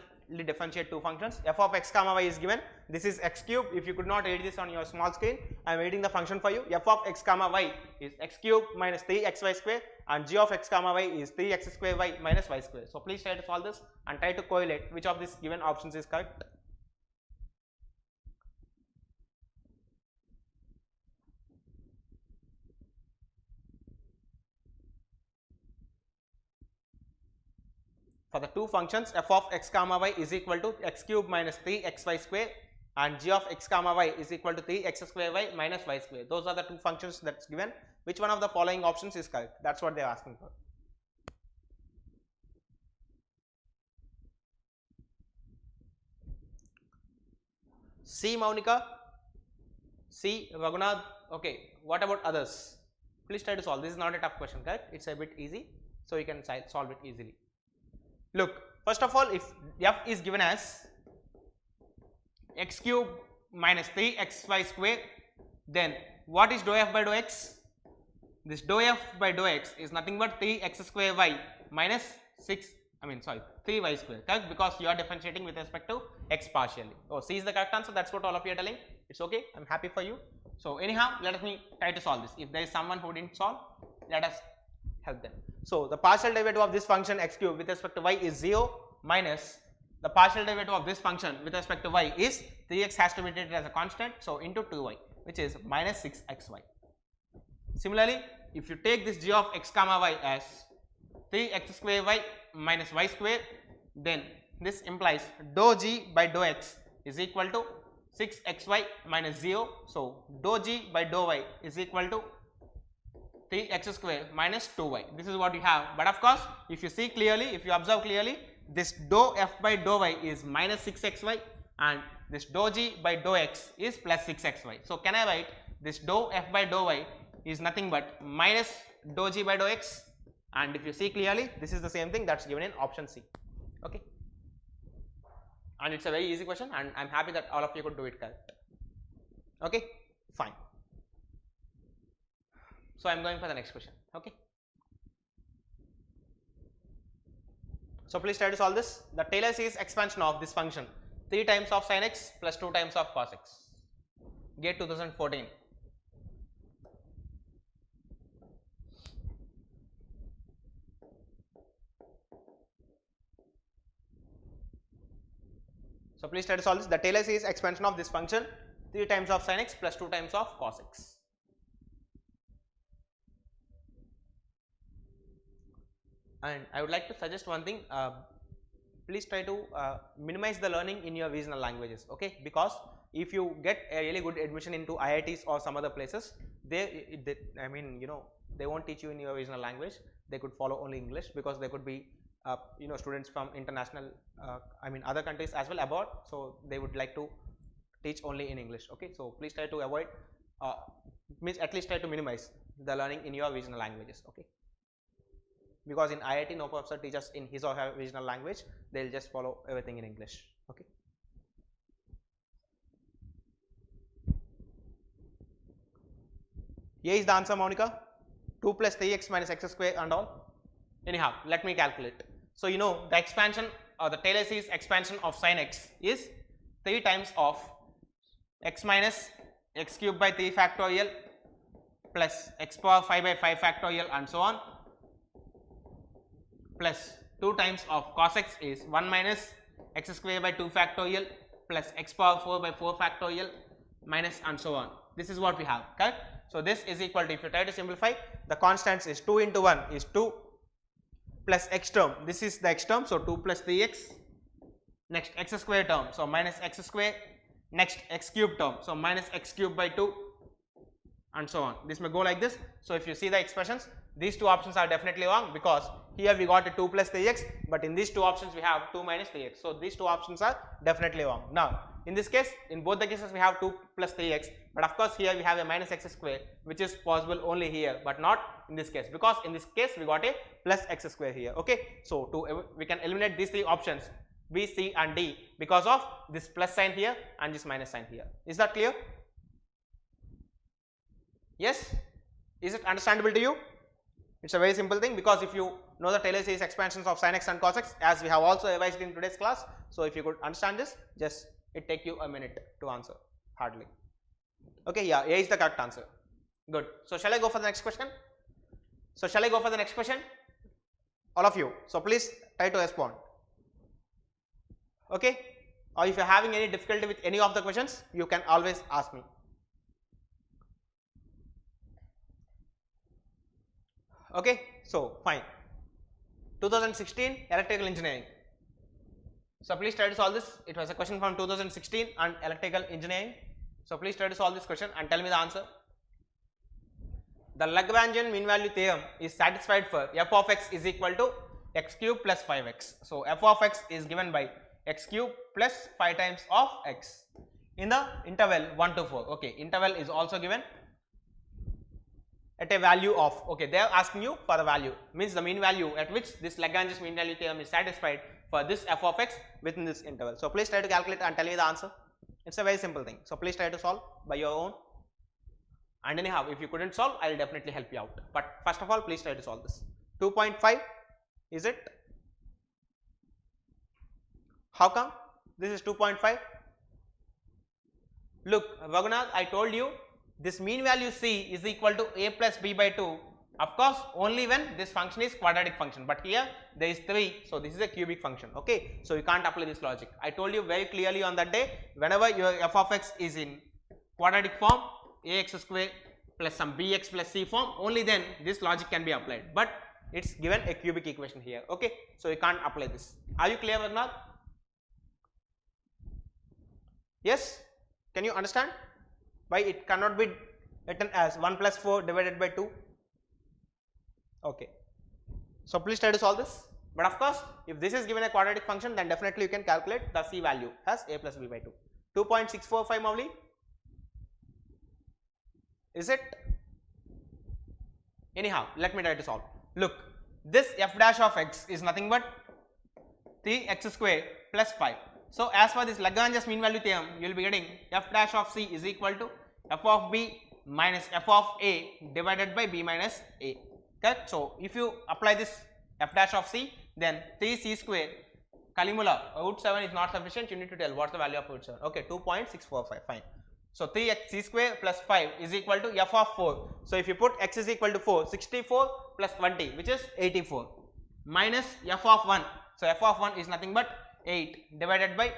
differentiate two functions. F of x comma y is given. This is x cube. If you could not read this on your small screen, I am reading the function for you. F of x comma y is x cube minus 3xy square, and g of x comma y is 3x square y minus y square. So please try to solve this and try to correlate which of these given options is correct. For the two functions, f of x comma y is equal to x cube minus 3xy square and g of x comma y is equal to 3x square y minus y square. Those are the two functions that's given. Which one of the following options is correct? That's what they are asking for. C Maunika, C Raghunath. Okay, what about others? Please try to solve. This is not a tough question, correct? It's a bit easy, so you can solve it easily. Look, first of all, if f is given as x cube minus 3xy square, then what is dou f by dou x? This dou f by dou x is nothing but 3x square y minus 3y square, correct? Because you are differentiating with respect to x partially. Oh, C is the correct answer. That's what all of you are telling. It's okay. I'm happy for you. So anyhow, let me try to solve this. If there is someone who didn't solve, let us help them. So the partial derivative of this function x cube with respect to y is 0 minus the partial derivative of this function with respect to y is 3x has to be treated as a constant, so into 2y, which is minus 6xy. Similarly, if you take this g of x comma y as 3x square y minus y square, then this implies dou g by dou x is equal to 6xy minus 0. So dou g by dou y is equal to 3x square minus 2y. This is what you have. But of course, if you see clearly, if you observe clearly, this dou f by dou y is minus 6xy and this dou g by dou x is plus 6xy. So can I write this dou f by dou y is nothing but minus dou g by dou x, and if you see clearly, this is the same thing that's given in option C. Okay. And it's a very easy question, and I'm happy that all of you could do it correct. Okay, fine. So I'm going for the next question. Okay. So please try to solve this. The Taylor series expansion of this function 3 times of sin x plus 2 times of cos x. GATE 2014. So please try to solve this. The Taylor series expansion of this function 3 times of sin x plus 2 times of cos x. And I would like to suggest one thing. Please try to minimize the learning in your regional languages, okay? Because if you get a really good admission into IITs or some other places, they won't teach you in your regional language. They could follow only English, because they could be students from international other countries as well abroad, so they would like to teach only in English. Okay, so please try to avoid at least try to minimize the learning in your regional languages. Okay, because in IIT no professor teaches in his or her regional language, they'll just follow everything in English. Okay. Here is the answer, Monica. 2 plus 3x minus x square and all. Anyhow, let me calculate. So you know the expansion or the Taylor series expansion of sin x is 3 times of x minus x cube by 3 factorial plus x power 5 by 5 factorial and so on, plus 2 times of cos x is 1 minus x square by 2 factorial plus x power 4 by 4 factorial minus and so on. This is what we have, correct? So this is equal to, if you try to simplify, the constants is 2 into 1 is 2 plus x term, this is the x term, so 2 plus 3x, next x square term, so minus x square, next x cube term, so minus x cube by 2 and so on. This may go like this. So if you see the expressions, these two options are definitely wrong, because here we got a 2 plus 3x, but in these two options we have 2 minus 3x. So these two options are definitely wrong. Now in this case, in both the cases we have 2 plus 3x, but of course here we have a minus x square, which is possible only here, but not in this case, because in this case we got a plus x square here. Okay, so we can eliminate these three options B, C and D because of this plus sign here and this minus sign here. Is that clear? Yes? Is it understandable to you? It's a very simple thing, because if you know the Taylor series expansions of sin x and cos x, as we have also revised in today's class, so if you could understand this, just it take you a minute to answer, hardly. Okay, yeah, A is the correct answer. Good. So shall I go for the next question? All of you. So please try to respond. Okay, or if you are having any difficulty with any of the questions, you can always ask me. Okay, so fine. 2016 electrical engineering. So please try to solve this. It was a question from 2016 on electrical engineering. So please try to solve this question and tell me the answer. The Lagrangian mean value theorem is satisfied for f of x is equal to x cube plus 5x. So f of x is given by x cube plus 5 times of x in the interval 1 to 4. Okay, interval is also given at a value of, okay, they are asking you for the value, means the mean value at which this Lagrange's mean value theorem is satisfied for this f of x within this interval. So please try to calculate and tell me the answer. It's a very simple thing. So please try to solve by your own. And anyhow, if you couldn't solve, I will definitely help you out. But first of all, please try to solve this. 2.5, is it? How come this is 2.5? Look, Raghunath, I told you this mean value c is equal to a plus b by 2, of course only when this function is quadratic function, but here there is 3, so this is a cubic function. Okay, so you can't apply this logic. I told you very clearly on that day, whenever your f of x is in quadratic form, ax square plus some bx plus c form, only then this logic can be applied, but it's given a cubic equation here. Okay, so you can't apply this. Are you clear, Raghunath? Yes? Can you understand why it cannot be written as 1 plus 4 divided by 2? Okay, so please try to solve this. But of course, if this is given a quadratic function, then definitely you can calculate the c value as a plus b by 2. 2.645 Mavli, is it? Anyhow, let me try to solve. Look, this f dash of x is nothing but 3x square plus 5. So as for this Lagrange's mean value theorem, you will be getting f dash of c is equal to f of b minus f of a divided by b minus a. Correct? So if you apply this f dash of c, then 3c square Kalimula root 7 is not sufficient. You need to tell what's the value of root 7. Okay, 2.645. Fine. So 3x square plus 5 is equal to f of 4. So if you put x is equal to 4, 64 plus 20, which is 84, minus f of 1. So f of 1 is nothing but 8 divided by,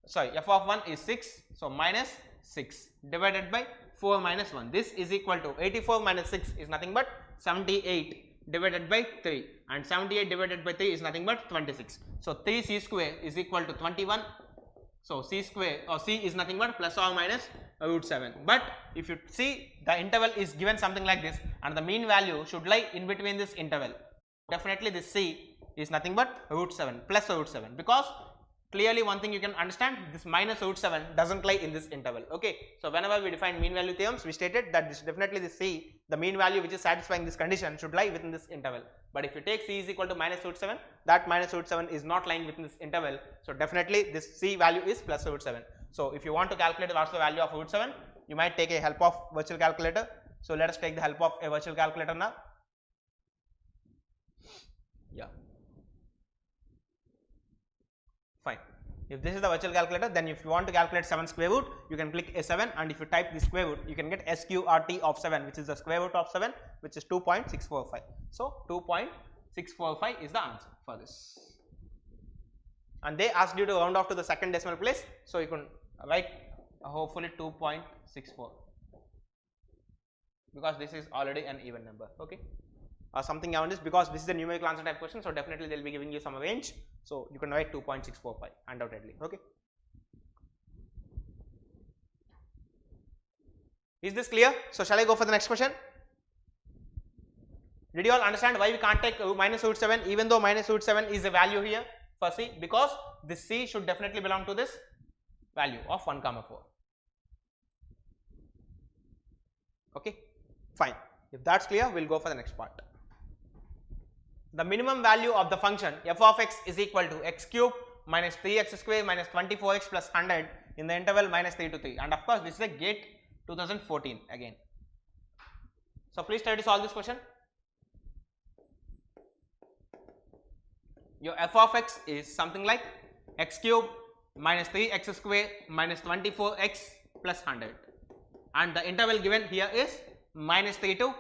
sorry, f of 1 is 6, so minus 6 divided by 4 minus 1. This is equal to 84 minus 6 is nothing but 78 divided by 3, and 78 divided by 3 is nothing but 26. So 3c square is equal to 21. So c square or c is nothing but plus or minus root 7. But if you see, the interval is given something like this, and the mean value should lie in between this interval. Definitely this c is nothing but root 7 plus root 7, because clearly one thing you can understand, this minus root 7 doesn't lie in this interval. Okay, so whenever we define mean value theorems, we stated that this definitely the c, the mean value which is satisfying this condition, should lie within this interval. But if you take c is equal to minus root 7, that minus root 7 is not lying within this interval, so definitely this c value is plus root 7. So if you want to calculate what's the value of root 7, you might take a help of virtual calculator. So let us take the help of a virtual calculator now. Yeah. Fine. If this is the virtual calculator, then if you want to calculate 7 square root, you can click a 7, and if you type the square root, you can get SQRT of 7, which is the square root of 7, which is 2.645. So 2.645 is the answer for this. and they asked you to round off to the second decimal place, so you can write hopefully 2.64 because this is already an even number, okay, or something around this, because this is a numerical answer type question, so definitely they will be giving you some range, so you can write 2.645 undoubtedly, okay. Is this clear? So shall I go for the next question? Did you all understand why we can't take minus root 7 even though minus root 7 is a value here for C? Because this C should definitely belong to this value of 1, 4. Okay, fine. If that's clear, we'll go for the next part. The minimum value of the function f of x is equal to x cube minus 3x square minus 24x plus 100 in the interval minus 3 to 3, and of course this is a GATE 2014 again. So please try to solve this question. Your f of x is something like x cube minus 3x square minus 24x plus 100, and the interval given here is minus 3 to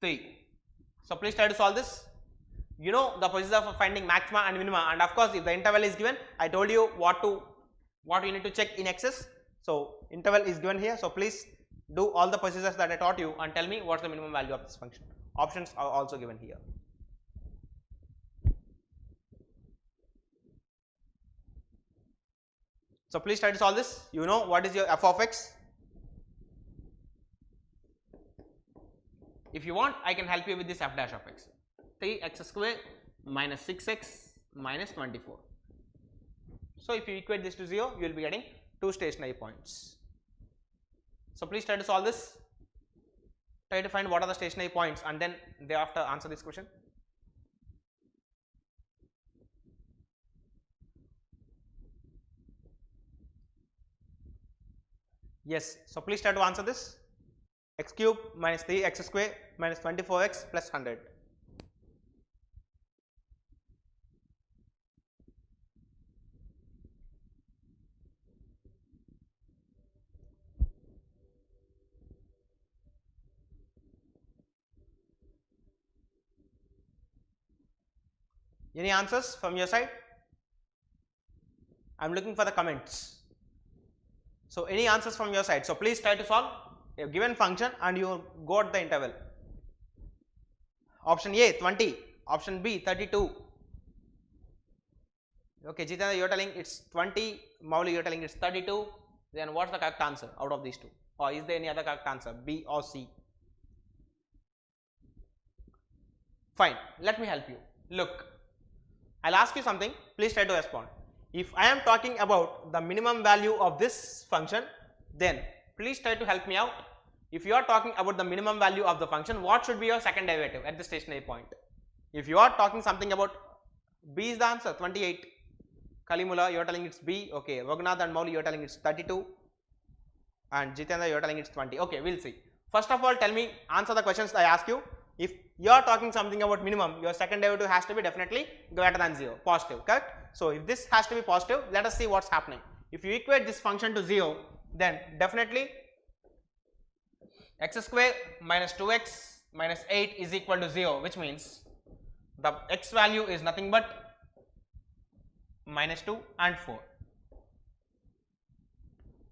3. So please try to solve this. You know the procedure for finding maxima and minima, and of course if the interval is given, I told you what you need to check in excess. So interval is given here, so please do all the procedures that I taught you and tell me what's the minimum value of this function. Options are also given here. So please try to solve this. You know what is your f of x. If you want, I can help you with this f dash of x. 3x square minus 6x minus 24. So if you equate this to 0, you will be getting 2 stationary points. So please try to solve this. Try to find what are the stationary points and then thereafter answer this question. Yes, so please try to answer this. X cube minus 3x square minus 24x plus 100. Any answers from your side? I am looking for the comments. So any answers from your side? So please try to solve a given function and you got the interval. Option A 20, option B 32. Okay, Jitendra, you are telling it's 20, Mauli, you are telling it's 32. Then what's the correct answer out of these two? Or is there any other correct answer, B or C? Fine, let me help you. Look, I'll ask you something, please try to respond. If I am talking about the minimum value of this function, then please try to help me out. If you are talking about the minimum value of the function, what should be your second derivative at the stationary point? If you are talking something about B is the answer, 28. Kalimula, you are telling it's B. Okay, Raghunath and Mauli, you are telling it's 32. And Jitendra, you are telling it's 20. Okay, we'll see. First of all, tell me, answer the questions I ask you. If you are talking something about minimum, your second derivative has to be definitely greater than 0, positive, correct? So if this has to be positive, let us see what's happening. If you equate this function to 0, then definitely x square minus 2x minus 8 is equal to 0, which means the x value is nothing but minus 2 and 4.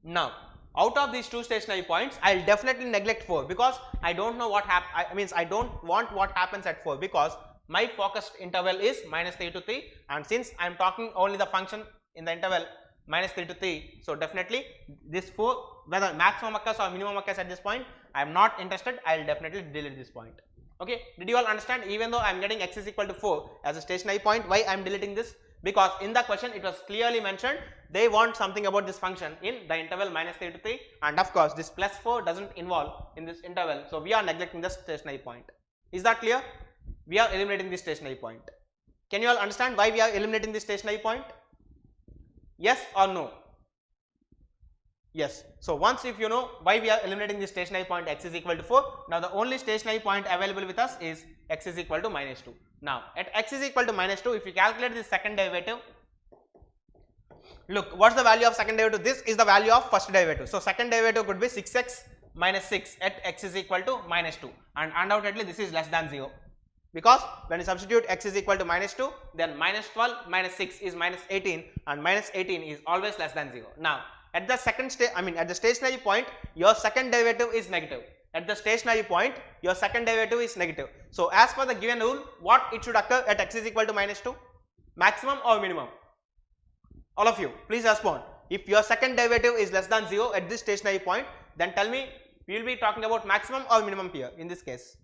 Now, out of these two stationary points, I will definitely neglect 4 because I don't know what happens. I don't want what happens at 4 because my focused interval is minus 3 to 3, and since I am talking only the function in the interval minus 3 to 3, so definitely this 4, whether maximum occurs or minimum occurs at this point, I am not interested. I will definitely delete this point. Okay, did you all understand? Even though I am getting x is equal to 4 as a stationary point, why I am deleting this? Because in the question it was clearly mentioned they want something about this function in the interval minus 3 to 3, and of course this plus 4 doesn't involve in this interval, so we are neglecting the stationary point. Is that clear? We are eliminating this stationary point. Can you all understand why we are eliminating this stationary point? Yes or no? Yes. So once if you know why we are eliminating this stationary point x is equal to 4, now the only stationary point available with us is x is equal to minus 2. Now at x is equal to minus 2, if you calculate this second derivative, look, what's the value of second derivative? This is the value of first derivative. So second derivative could be 6x minus 6 at x is equal to minus 2, and undoubtedly this is less than 0. because when you substitute x is equal to minus 2, then minus 12 minus 6 is minus 18 and minus 18 is always less than 0. Now at the second stage, at the stationary point, your second derivative is negative. At the stationary point, your second derivative is negative. So as per the given rule, what it should occur at x is equal to minus 2? Maximum or minimum? All of you, please respond. If your second derivative is less than 0 at this stationary point, then tell me, we will be talking about maximum or minimum here. In this case,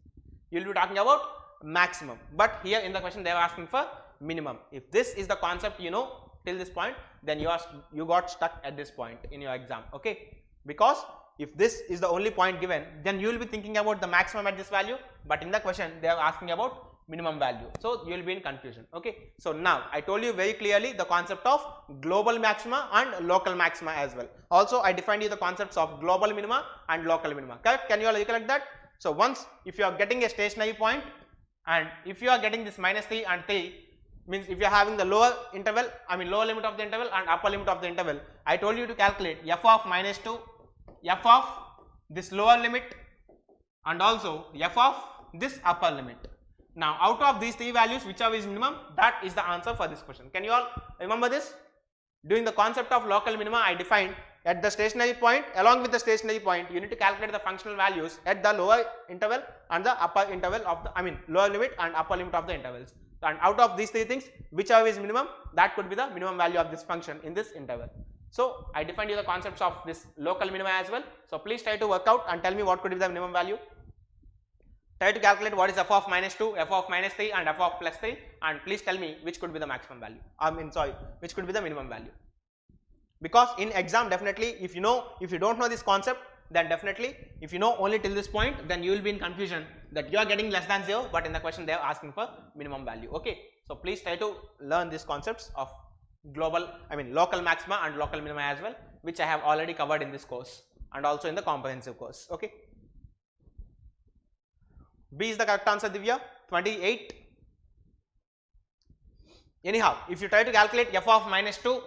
you will be talking about maximum, but here in the question they are asking for minimum. If this is the concept you know till this point, then you got stuck at this point in your exam, okay? Because if this is the only point given, then you will be thinking about the maximum at this value, but in the question they are asking about minimum value, so you will be in confusion, okay? So now I told you very clearly the concept of global maxima and local maxima as well. Also I defined you the concepts of global minima and local minima, correct? Can you all recollect that? So once if you are getting a stationary point, and if you are getting this minus 3 and 3, means if you are having the lower interval, lower limit of the interval and upper limit of the interval, I told you to calculate f of minus 2, f of this lower limit and also f of this upper limit. Now out of these three values, whichever is minimum, that is the answer for this question. Can you all remember this? During the concept of local minima, I defined at the stationary point, along with the stationary point, you need to calculate the functional values at the lower interval and the upper interval of the, lower limit and upper limit of the intervals. And out of these three things, whichever is minimum, that could be the minimum value of this function in this interval. So I defined you the concepts of this local minima as well. So please try to work out and tell me what could be the minimum value. Try to calculate what is f of minus 2, f of minus 3 and f of plus 3, and please tell me which could be the maximum value. Which could be the minimum value. Because in exam, definitely if you don't know this concept, then definitely if you know only till this point, then you will be in confusion that you are getting less than 0, but in the question they are asking for minimum value, okay? So please try to learn these concepts of local maxima and local minima as well, which I have already covered in this course and also in the comprehensive course, okay? B is the correct answer, Divya, 28. Anyhow, if you try to calculate f of minus 2,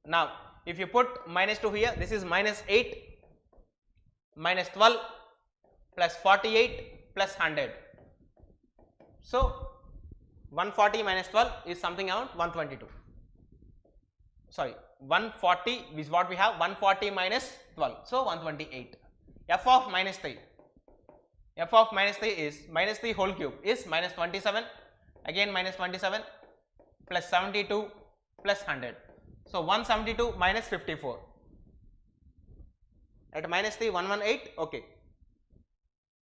now if you put minus 2 here, this is minus 8, minus 12, plus 48, plus 100. So 140 minus 12 is something around 122. Sorry, 140 is what we have, 140 minus 12, so 128. F of minus 3. F of minus 3 is minus 3 whole cube is minus 27, again minus 27, plus 72, plus 100. So 172 minus 54. At minus 3, 118, okay.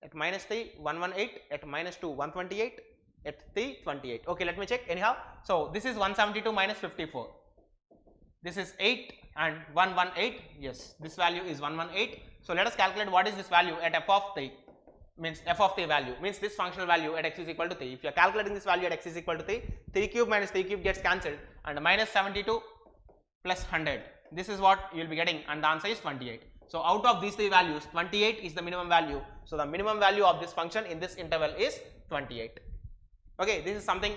At minus 3, 118, at minus 2, 128, at 3, 28. Okay, let me check anyhow. So this is 172 minus 54. This is 8 and 118, yes, this value is 118. So let us calculate what is this value at f of 3. Means f of 3 value, means this functional value at x is equal to 3. If you are calculating this value at x is equal to 3, 3 cube minus 3 cube gets cancelled, and minus 72 plus 100. This is what you will be getting, and the answer is 28. So out of these three values, 28 is the minimum value. So the minimum value of this function in this interval is 28. Okay, this is something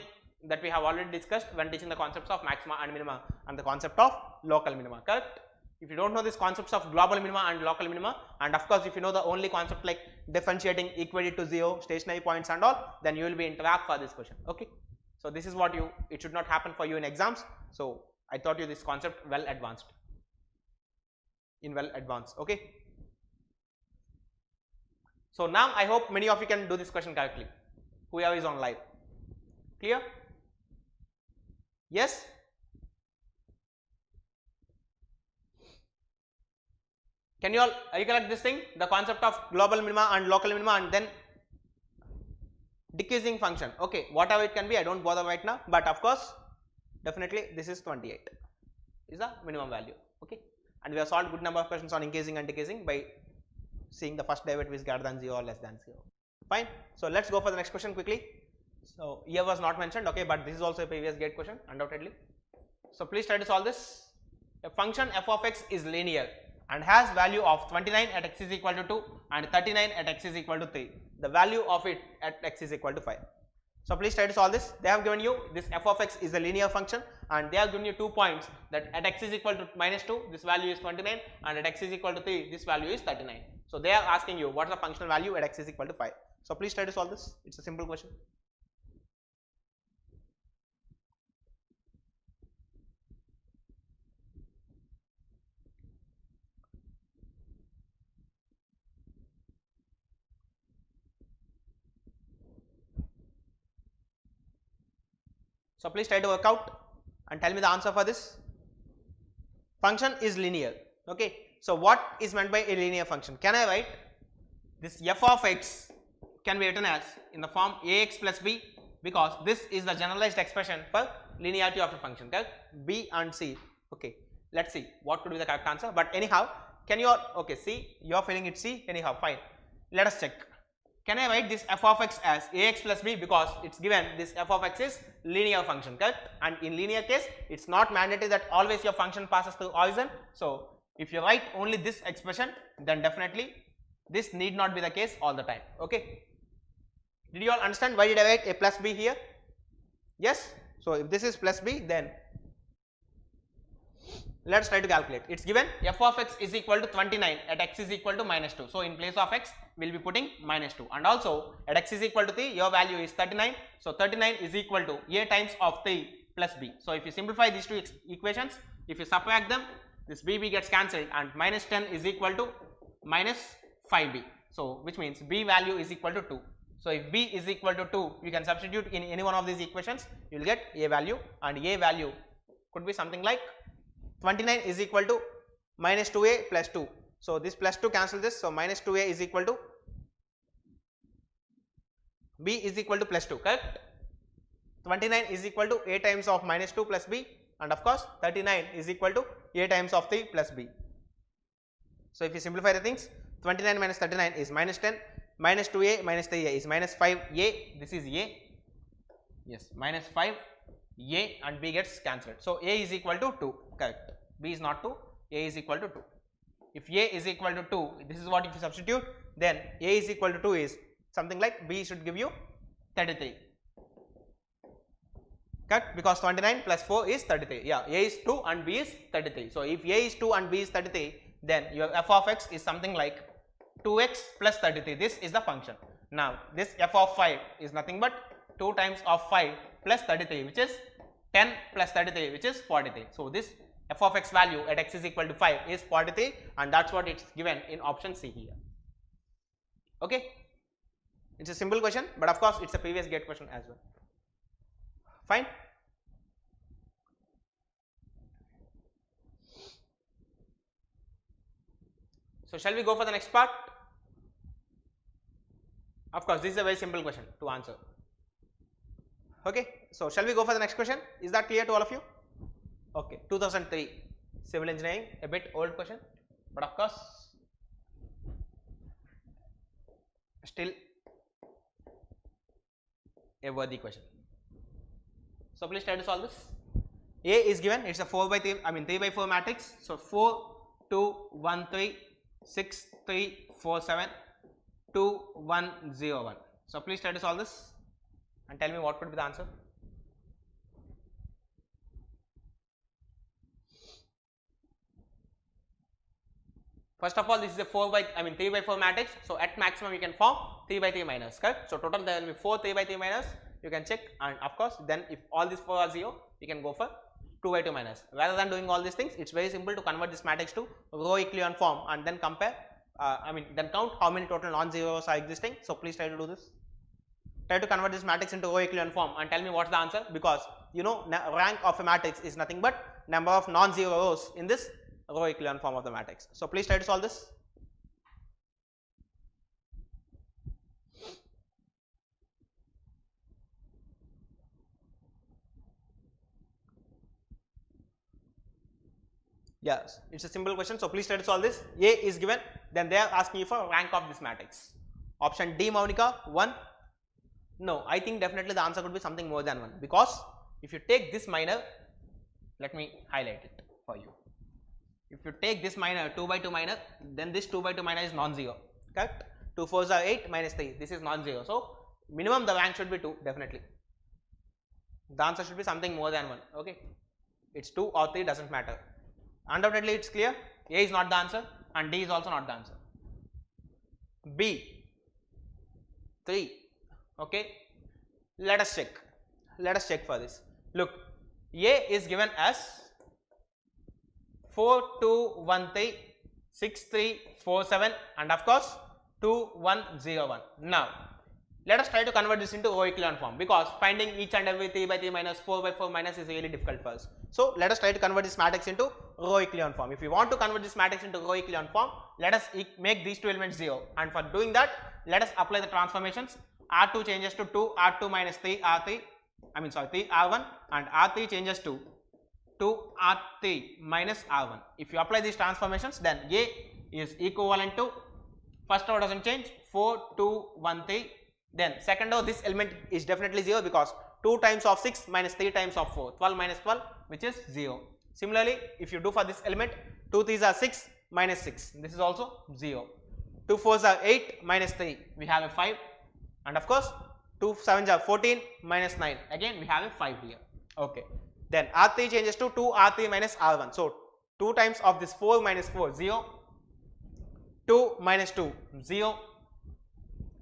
that we have already discussed when teaching the concepts of maxima and minima and the concept of local minima, correct? If you don't know these concepts of global minima and local minima, and of course if you know the only concept like differentiating equality to 0, stationary points and all, then you will be in trap for this question, okay? So this is what it should not happen for you in exams. So I taught you this concept well advanced, okay? So now I hope many of you can do this question correctly, whoever is on live. Clear? Yes? Can you all recollect this thing, the concept of global minima and local minima, and then decreasing function, okay, whatever it can be, I don't bother right now, but of course definitely this is 28 is the minimum value, okay? And we have solved good number of questions on increasing and decreasing by seeing the first derivative is greater than 0 or less than 0. Fine. So let's go for the next question quickly. So year was not mentioned, okay, but this is also a previous gate question undoubtedly. So please try to solve this. A function f of x is linear and has value of 29 at x is equal to 2 and 39 at x is equal to 3. The value of it at x is equal to 5. So please try to solve this. They have given you this f of x is a linear function, and they have given you 2 points that at x is equal to minus 2 this value is 29, and at x is equal to 3 this value is 39. So they are asking you what is the functional value at x is equal to 5. So please try to solve this. It's a simple question. So please try to work out and tell me the answer for this. Function is linear. Okay. So what is meant by a linear function? Can I write this f of x can be written as in the form ax plus b, because this is the generalized expression for linearity of a function, correct? B and c. Okay. Let's see what could be the correct answer. But anyhow, can you okay, C, you are feeling it C, anyhow, fine. Let us check. Can I write this f of x as ax plus b, because it's given this f of x is linear function, correct? And in linear case, it's not mandatory that always your function passes through origin. So if you write only this expression, then definitely this need not be the case all the time. Okay. Did you all understand why did I write a plus b here? Yes. So if this is plus b, then let's try to calculate. It's given f of x is equal to 29 at x is equal to minus 2. So in place of x, we'll be putting minus 2. And also at x is equal to 3, your value is 39. So 39 is equal to a times of 3 plus b. So if you simplify these two equations, if you subtract them, this bb gets cancelled and minus 10 is equal to minus 5b. So which means b value is equal to 2. So if b is equal to 2, you can substitute in any one of these equations, you will get a value, and a value could be something like 29 is equal to minus 2a plus 2. So this plus 2 cancel this. So minus 2a is equal to b is equal to plus 2, correct? 29 is equal to a times of minus 2 plus b, and of course 39 is equal to a times of 3 plus b. So if you simplify the things, 29 minus 39 is minus 10, minus 2a minus 3a is minus 5a, this is a, yes, minus 5 a, and b gets cancelled. So a is equal to 2, correct? B is not 2, a is equal to 2. If a is equal to 2, this is what if you substitute, then a is equal to 2 is something like b should give you 33, correct? Because 29 plus 4 is 33. Yeah, a is 2 and b is 33. So if a is 2 and b is 33, then your f of x is something like 2x plus 33. This is the function. Now this f of 5 is nothing but 2 times of 5 plus 33, which is 10 plus 33, which is 43. So this f of x value at x is equal to 5 is 43, and that's what it's given in option C here. Okay. It's a simple question, but of course it's a previous gate question as well. Fine. So shall we go for the next part? Of course, this is a very simple question to answer. Okay, so shall we go for the next question? Is that clear to all of you? Okay, 2003 civil engineering, a bit old question, but of course still a worthy question. So please try to solve this. A is given, it's a 4 by 3, I mean 3 by 4 matrix. So 4, 2, 1, 3, 6, 3, 4, 7, 2, 1, 0, 1. So please try to solve this and tell me what could be the answer. First of all, this is a 3 by 4 matrix. So at maximum you can form 3 by 3 minors, correct? So total there will be 4 3 by 3 minors. You can check, and of course then if all these 4 are 0, you can go for 2 by 2 minors. Rather than doing all these things, it's very simple to convert this matrix to row echelon form and then compare. Then count how many total non-zeros are existing. So please try to do this. Try to convert this matrix into row echelon form and tell me what's the answer, because you know rank of a matrix is nothing but number of non-zero rows in this row echelon form of the matrix. So please try to solve this. Yes, it's a simple question. So please try to solve this. A is given, then they are asking you for rank of this matrix. Option D, Maunika, 1. No, I think definitely the answer could be something more than 1, because if you take this minor, let me highlight it for you. If you take this minor 2 by 2 minor, then this 2 by 2 minor is non-zero, correct? 2 4s are 8 minus 3, this is non-zero. So minimum the rank should be 2, definitely. The answer should be something more than 1, okay? It's 2 or 3, doesn't matter. Undoubtedly it's clear, A is not the answer and D is also not the answer. B, 3, okay, let us check for this. Look, A is given as 4 2 1 3 6 3 4 7 and of course 2 1 0 1. Now Let us try to convert this into row echelon form, because finding each and every 3 by 3 minus 4 by 4 minus is really difficult for us. So let us try to convert this matrix into row echelon form. If we want to convert this matrix into row echelon form, let us make these two elements 0, and for doing that, let us apply the transformations. R2 changes to 2 R2 minus 3 R3, 3 R1, and R3 changes to 2 R3 minus R1. If you apply these transformations, then A is equivalent to, first row doesn't change, 4 2 1 3. Then second row, this element is definitely 0, because 2 times of 6 minus 3 times of 4, 12 minus 12, which is 0. Similarly, if you do for this element, 2 3s are 6 minus 6, this is also 0. 2 4s are 8 minus 3, we have a 5, and of course 2 7s are 14 minus 9, again we have a 5 here. Okay. Then R3 changes to 2 R3 minus R1. So 2 times of this 4 minus 4, 0. 2 minus 2, 0.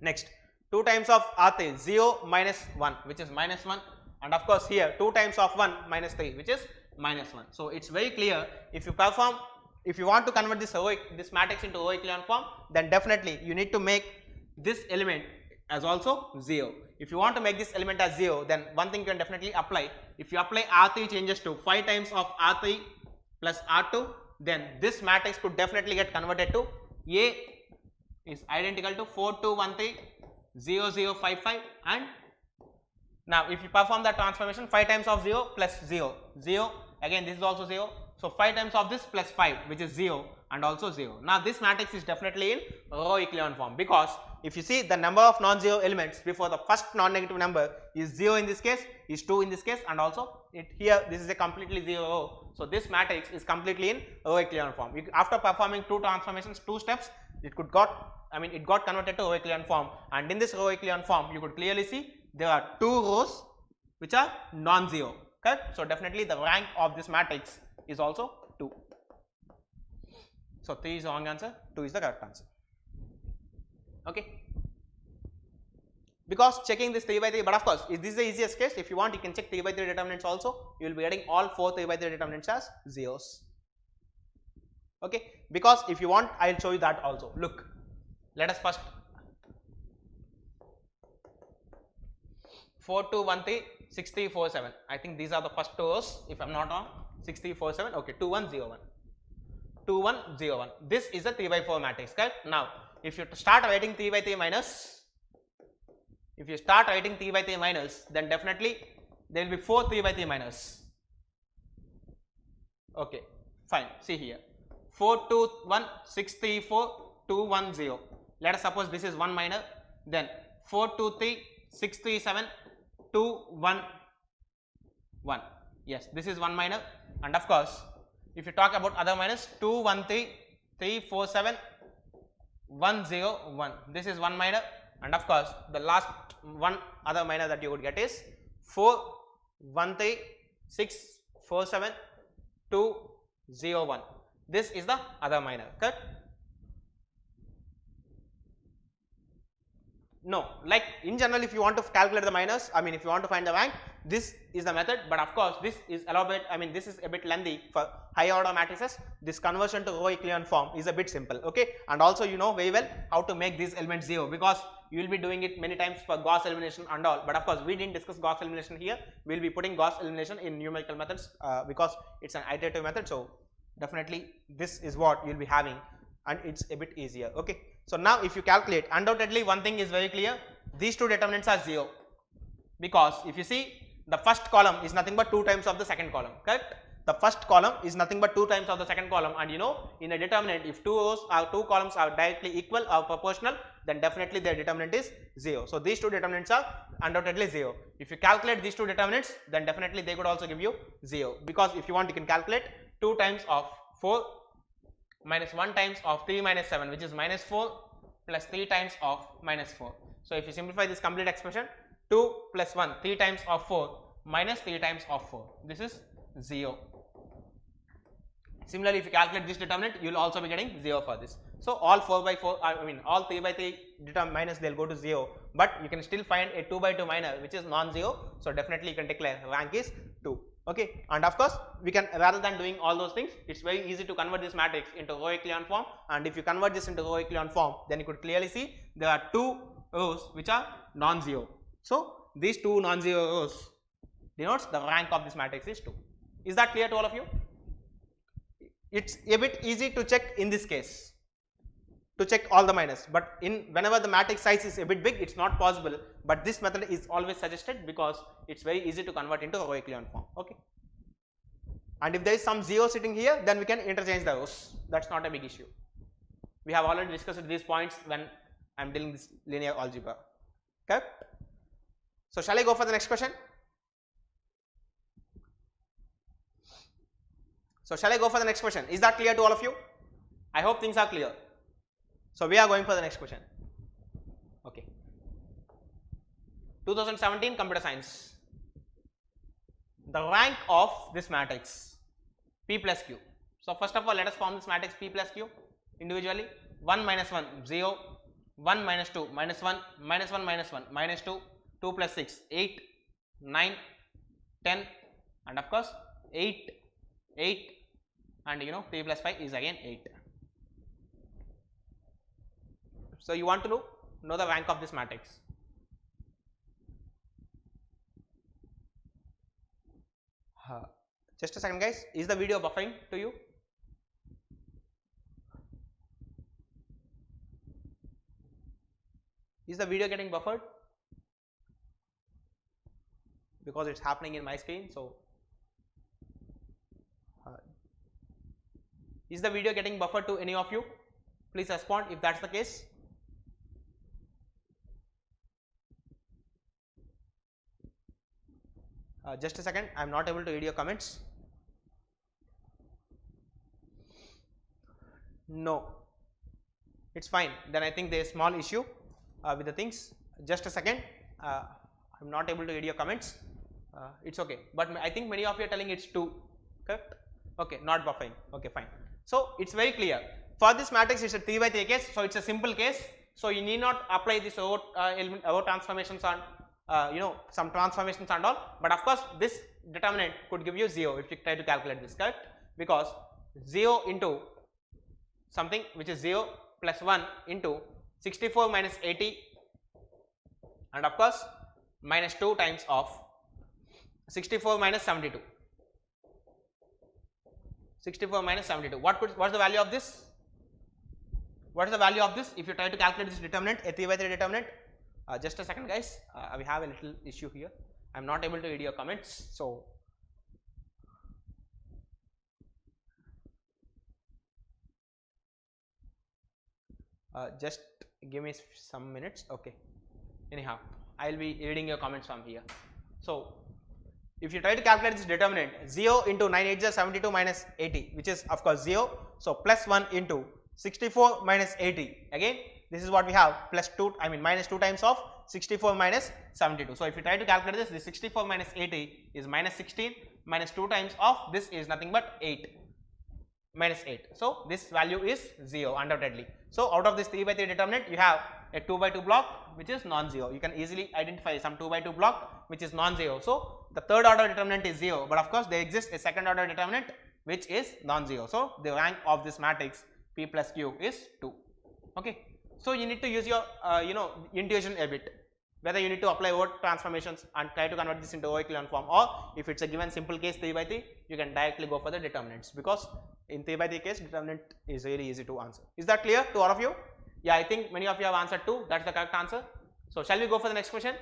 Next, 2 times of R3, 0 minus 1, which is minus 1, and of course here 2 times of 1 minus 3, which is minus 1. So it's very clear, if you want to convert this matrix into row echelon form, then definitely you need to make this element as also 0. If you want to make this element as 0, then one thing you can definitely apply. If you apply R3 changes to 5 times of R3 plus R2, then this matrix could definitely get converted to A is identical to 4 2 1 3 0 0 5 5, and now if you perform that transformation, 5 times of 0 plus 0 0, again this is also 0. So 5 times of this plus 5, which is 0, and also 0. Now this matrix is definitely in row echelon form, because if you see the number of non-zero elements before the first non-negative number is 0 in this case, is 2 in this case, and also here this is a completely 0 row. So this matrix is completely in row echelon form. After performing 2 transformations, 2 steps, it got converted to row echelon form, and in this row echelon form you could clearly see there are 2 rows which are non-zero, correct? So definitely the rank of this matrix is also 2. So 3 is the wrong answer, 2 is the correct answer. Okay, because checking this 3 by 3, but of course this is the easiest case. If you want, you can check 3 by 3 determinants also. You will be getting all 4 3 by 3 determinants as zeros. Okay, because if you want, I will show you that also. Look, let us first 4 2 1 3 6 3 4 7. I think these are the first 2 rows, if I am not wrong. 6 3 4 7. Okay, 2 1 0 1. 2 1 0 1. This is a 3 by 4 matrix, correct? Now if you start writing 3 by 3 minus, then definitely there will be 4 3 by 3 minus. Okay, fine. See here, 4 2 1 6 3 4 2 1 0. Let us suppose this is 1 minor. Then 4 2 3 6 3 7 2 1 1. Yes, this is 1 minor. And of course, if you talk about other minors, 2 1 3 3 4 7 1 0 1, this is 1 minor, and of course the last one other minor that you would get is 4 1 3 6 4 7 2 0 1. This is the other minor, correct? No, like in general, if you want to calculate the minors, if you want to find the rank, this is the method, but of course this is elaborate, this is a bit lengthy for higher order matrices. This conversion to row echelon form is a bit simple, okay? And also you know very well how to make these elements 0, because you will be doing it many times for Gauss elimination and all, but of course we didn't discuss Gauss elimination here. We will be putting Gauss elimination in numerical methods because it's an iterative method, so definitely this is what you will be having, and it's a bit easier, okay? So now if you calculate, undoubtedly one thing is very clear, these two determinants are 0, because if you see, the first column is nothing but 2 times of the second column, correct? The first column is nothing but 2 times of the second column, and you know, in a determinant, if 2 columns are directly equal or proportional, then definitely their determinant is 0. So these two determinants are undoubtedly 0. If you calculate these two determinants, then definitely they could also give you 0, because if you want, you can calculate 2 times of 4 minus 1 times of 3 minus 7, which is minus 4, plus 3 times of minus 4. So if you simplify this complete expression, 2 plus 1, 3 times of 4 minus 3 times of 4, this is 0. Similarly, if you calculate this determinant, you will also be getting 0 for this. So all 4 by 4, all 3 by 3 minors, they will go to 0, but you can still find a 2 by 2 minor which is non-zero. So definitely you can declare rank is 2. Okay, and of course we can, rather than doing all those things, it's very easy to convert this matrix into row echelon form, and if you convert this into row echelon form, then you could clearly see there are 2 rows which are non-zero. So these two non-zero rows denotes the rank of this matrix is 2. Is that clear to all of you? It's a bit easy to check in this case, to check all the minus, but in whenever the matrix size is a bit big, it's not possible, but this method is always suggested because it's very easy to convert into row echelon form. Okay. And if there is some 0 sitting here, then we can interchange the rows. That's not a big issue. We have already discussed these points when I am dealing this linear algebra. Correct? So shall I go for the next question? So shall I go for the next question? Is that clear to all of you? I hope things are clear. So we are going for the next question. Okay. 2017 computer science. The rank of this matrix P plus Q. So first of all, let us form this matrix P plus Q individually. 1 minus 1 0, 1 minus 2 minus 1, minus 1 minus 1 minus 2, 2 plus 6 8, 9, 10, and of course 8, 8, and 3 plus 5 is again 8. So you want to know the rank of this matrix. Just a second guys, is the video buffering to you? Is the video getting buffered? Because it's happening in my screen, so is the video getting buffered to any of you? Please respond if that's the case. Just a second, I am not able to read your comments. No, it's fine. Then I think there is a small issue with the things. Just a second, I am not able to read your comments. It's okay, but I think many of you are telling it's 2, correct? Okay, not buffering. Okay, fine. So it's very clear. For this matrix, it's a 3 by 3 case, so it's a simple case. So you need not apply this row transformations on some transformations and all, but of course this determinant could give you 0 if you try to calculate this, correct? Because 0 into something which is 0 plus 1 into 64 minus 80, and of course minus 2 times of 64 minus 72. 64 minus 72. What's the value of this? What is the value of this if you try to calculate this determinant, a 3 by 3 determinant? Just a second guys, we have a little issue here. I am not able to read your comments, so just give me some minutes. Okay, anyhow I will be reading your comments from here. So if you try to calculate this determinant, 0 into 9 8 is 72 minus 80, which is of course 0, so plus 1 into 64 minus 80, again this is what we have, plus 2, I mean minus 2 times of 64 minus 72. So if you try to calculate this 64 minus 80 is minus 16, minus 2 times of this is nothing but 8, minus 8. So this value is 0 undoubtedly. So out of this 3 by 3 determinant, you have a 2 by 2 block which is non-zero. You can easily identify some 2 by 2 block which is non-zero. So the third order determinant is 0, but of course there exists a second order determinant which is non-zero. So the rank of this matrix P plus Q is 2. Okay. So you need to use your intuition a bit, whether you need to apply word transformations and try to convert this into row echelon form, or if it's a given simple case 3 by 3, you can directly go for the determinants, because in 3 by 3 case determinant is really easy to answer. Is that clear to all of you? Yeah, I think many of you have answered 2. That's the correct answer. So shall we go for the next question?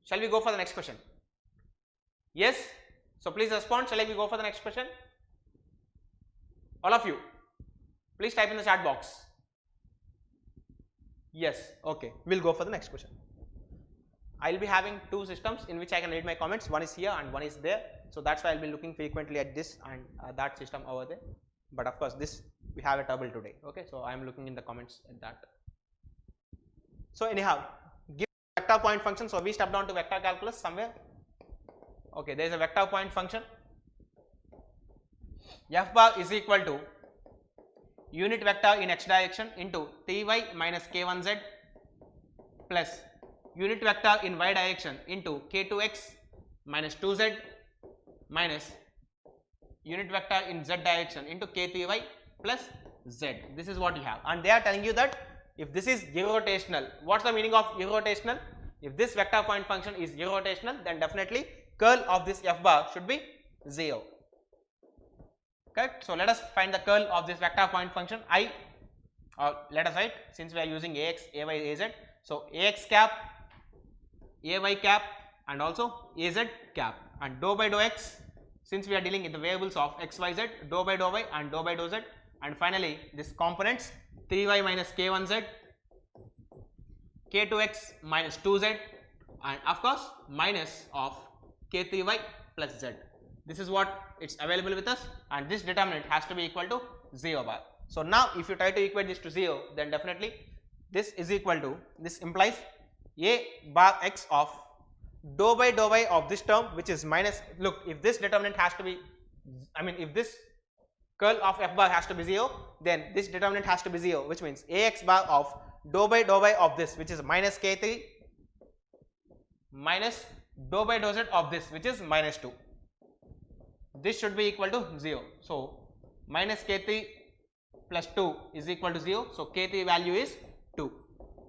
Shall we go for the next question? Yes. So please respond. Shall we go for the next question? All of you, please type in the chat box. Yes. Okay. We'll go for the next question. I'll be having 2 systems in which I can read my comments. One is here and one is there. So that's why I'll be looking frequently at this and that system over there. But of course, this we have a trouble today. Okay. So I'm looking in the comments at that. So anyhow, give vector point function. So we step down to vector calculus somewhere. Okay. There is a vector point function. F bar is equal to unit vector in x direction into ty minus k1z plus unit vector in y direction into k2x minus 2z minus unit vector in z direction into k3y plus z. This is what you have, and they are telling you that if this is irrotational, what's the meaning of irrotational? If this vector point function is irrotational, then definitely curl of this f bar should be 0. Correct? So let us find the curl of this vector point function I, or let us write, since we are using ax, ay, az. So ax cap, ay cap, and also az cap, and dou by dou x, since we are dealing in the variables of x, y, z, dou by dou y and dou by dou z, and finally this components 3y minus k1z, k2x minus 2z, and of course minus of k3y plus z. This is what it's available with us, and this determinant has to be equal to 0 bar. So now if you try to equate this to 0, then definitely this is equal to, this implies a bar x of dou by dou y of this term, which is minus, look, if this determinant has to be, I mean if this curl of f bar has to be 0, then this determinant has to be 0, which means ax bar of dou by dou y of this, which is minus k3, minus dou by dou z of this, which is minus 2. This should be equal to 0. So minus k3 plus 2 is equal to 0. So k3 value is 2,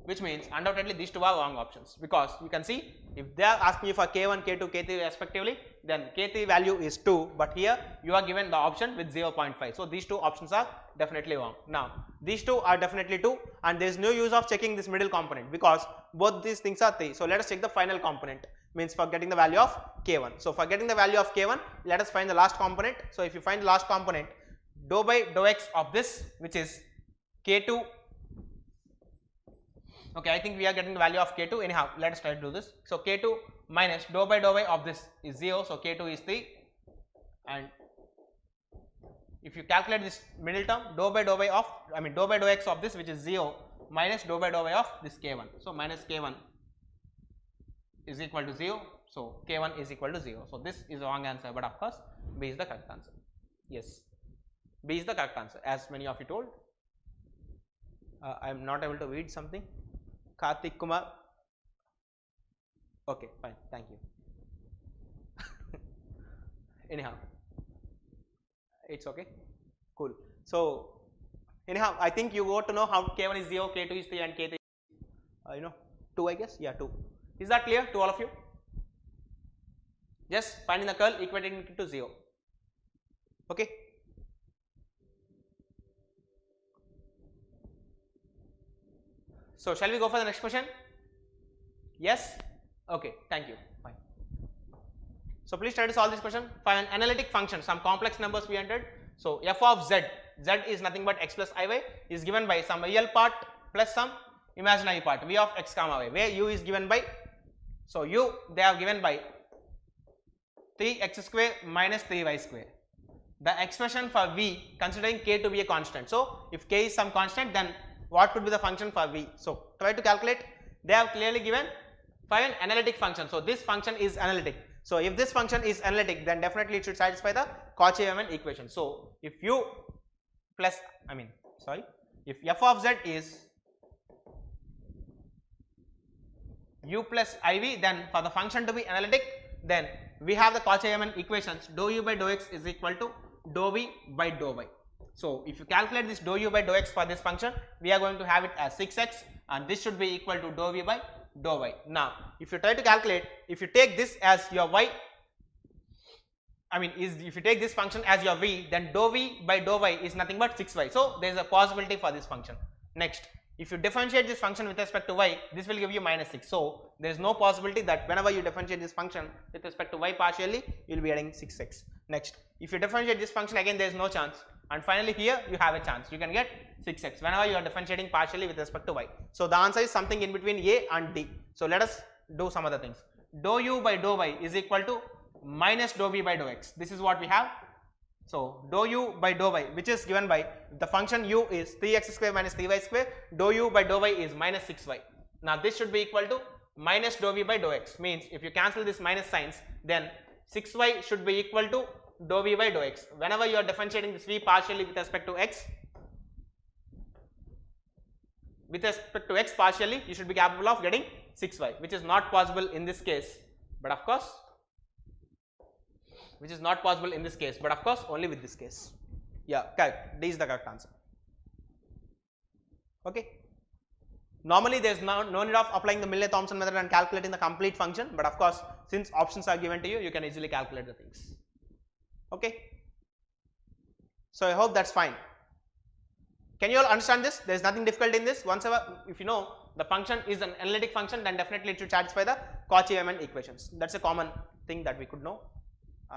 which means undoubtedly these two are wrong options, because you can see if they are asking you for k1, k2, k3 respectively, then k3 value is 2, but here you are given the option with 0.5. So these two options are definitely wrong. Now these two are definitely 2, and there is no use of checking this middle component because both these things are 3. So let us check the final component, means for getting the value of k1. So for getting the value of k1, let us find the last component. So if you find the last component, dou by dou x of this, which is k2. Okay, I think we are getting the value of k2. Anyhow, let us try to do this. So k2 minus dou by dou y of this is 0. So k2 is 3, and if you calculate this middle term, dou by dou y of, I mean dou by dou x of this, which is 0, minus dou by dou y of this k1. So minus k1 is equal to 0. So k1 is equal to 0. So this is the wrong answer, but of course B is the correct answer. Yes, B is the correct answer, as many of you told. I am not able to read something. Karthik Kumar. Okay, fine, thank you. Anyhow, it's okay, cool. So anyhow, I think you got to know how k1 is 0, k2 is 3, and k3 is 2, I guess. Yeah, 2. Is that clear to all of you? Just finding the curl, equating it to 0. Okay. So shall we go for the next question? Yes? Okay, thank you. Fine. So please try to solve this question. For an analytic function, some complex numbers we entered. So f of z, z is nothing but x plus iy, is given by some real part plus some imaginary part, v of x comma y, where u is given by, so u they are given by 3x square minus 3y square. The expression for v, considering k to be a constant. So if k is some constant, then what could be the function for v? So try to calculate. They have clearly given for an analytic function. So this function is analytic. So if this function is analytic, then definitely it should satisfy the Cauchy-Riemann equation. So if u plus, if f of z is u plus iv, then for the function to be analytic, then we have the Cauchy-Riemann equations. Dou u by dou x is equal to dou v by dou y. So if you calculate this dou u by dou x for this function, we are going to have it as 6x, and this should be equal to dou v by dou y. Now if you try to calculate, if you take this as your y, if you take this function as your v, then dou v by dou y is nothing but 6y. So there is a possibility for this function. Next, if you differentiate this function with respect to y, this will give you minus 6. So there is no possibility that whenever you differentiate this function with respect to y partially, you will be getting 6x. Next, if you differentiate this function again, there is no chance. And finally here you have a chance, you can get 6x whenever you are differentiating partially with respect to y. So the answer is something in between a and d. So let us do some other things. Dou u by dou y is equal to minus dou v by dou x. This is what we have. So dou u by dou y, which is given by the function u is 3x square minus 3y square, dou u by dou y is minus 6y. Now this should be equal to minus dou v by dou x, means if you cancel this minus signs, then 6y should be equal to dou v by dou x. Whenever you are differentiating this v partially with respect to x, partially, you should be capable of getting 6y, which is not possible in this case, but of course, only with this case. Yeah, correct. D is the correct answer. Okay. Normally there is no need of applying the Milne-Thomson method and calculating the complete function, but of course since options are given to you, you can easily calculate the things. Okay. So I hope that's fine. Can you all understand this? There is nothing difficult in this. Once ever, if you know the function is an analytic function, then definitely it should satisfy the Cauchy-Riemann equations. That's a common thing that we could know.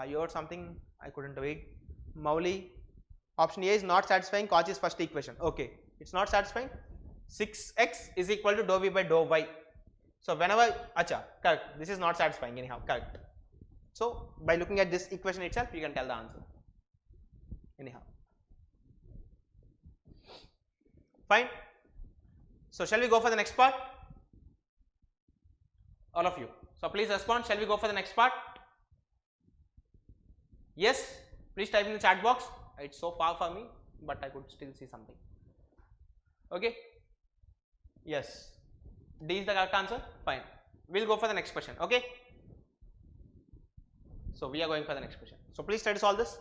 You heard something I couldn't read. Mauli, option A is not satisfying Cauchy's first equation. Okay, it's not satisfying. 6x is equal to dou v by dou y. So whenever, correct. This is not satisfying anyhow. Correct. So by looking at this equation itself, you can tell the answer. Anyhow. Fine. So shall we go for the next part? All of you. So please respond. Shall we go for the next part? Yes. Please type in the chat box. It's so far for me, but I could still see something. Okay. Yes. D is the correct answer. Fine. We'll go for the next question. Okay. So we are going for the next question. So please try to solve this.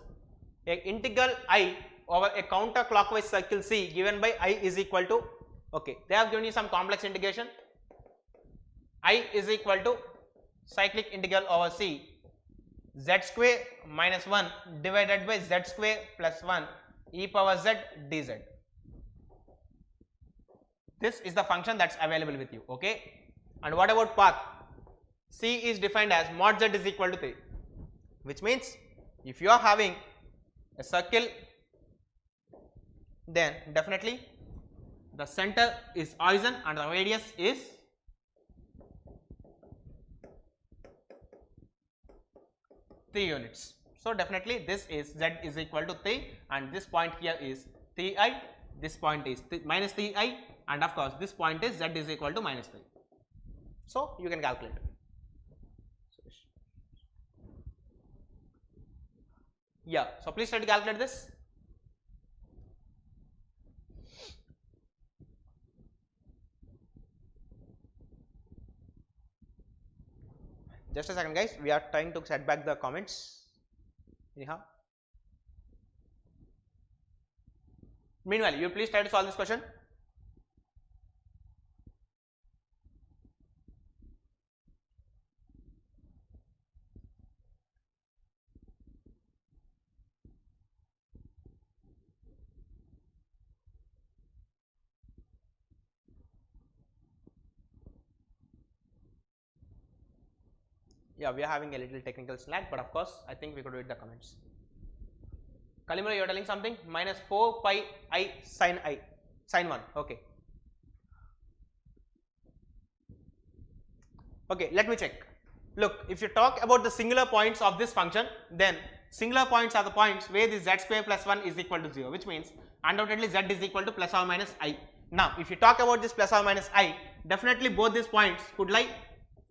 A integral I over a counterclockwise circle C given by I is equal to, okay, they have given you some complex integration. I is equal to cyclic integral over C z square minus 1 divided by z square plus 1 e power z dz. This is the function that's available with you. Okay. And what about path? C is defined as mod z is equal to 3, which means if you are having a circle, then definitely the center is eigen and the radius is three units. So definitely this is z is equal to 3 and this point here is 3i, this point is minus 3i, and of course this point is z is equal to minus 3. So you can calculate. Yeah, so please try to calculate this. Just a second guys, we are trying to set back the comments anyhow. Meanwhile, you please try to solve this question. Yeah, we are having a little technical snag, but of course I think we could read the comments. Kalimura, you are telling something? Minus 4 pi I sin 1. Okay. Okay, let me check. Look, if you talk about the singular points of this function, then singular points are the points where this z square plus 1 is equal to 0, which means undoubtedly z is equal to plus or minus I. Now, if you talk about this plus or minus I, definitely both these points could lie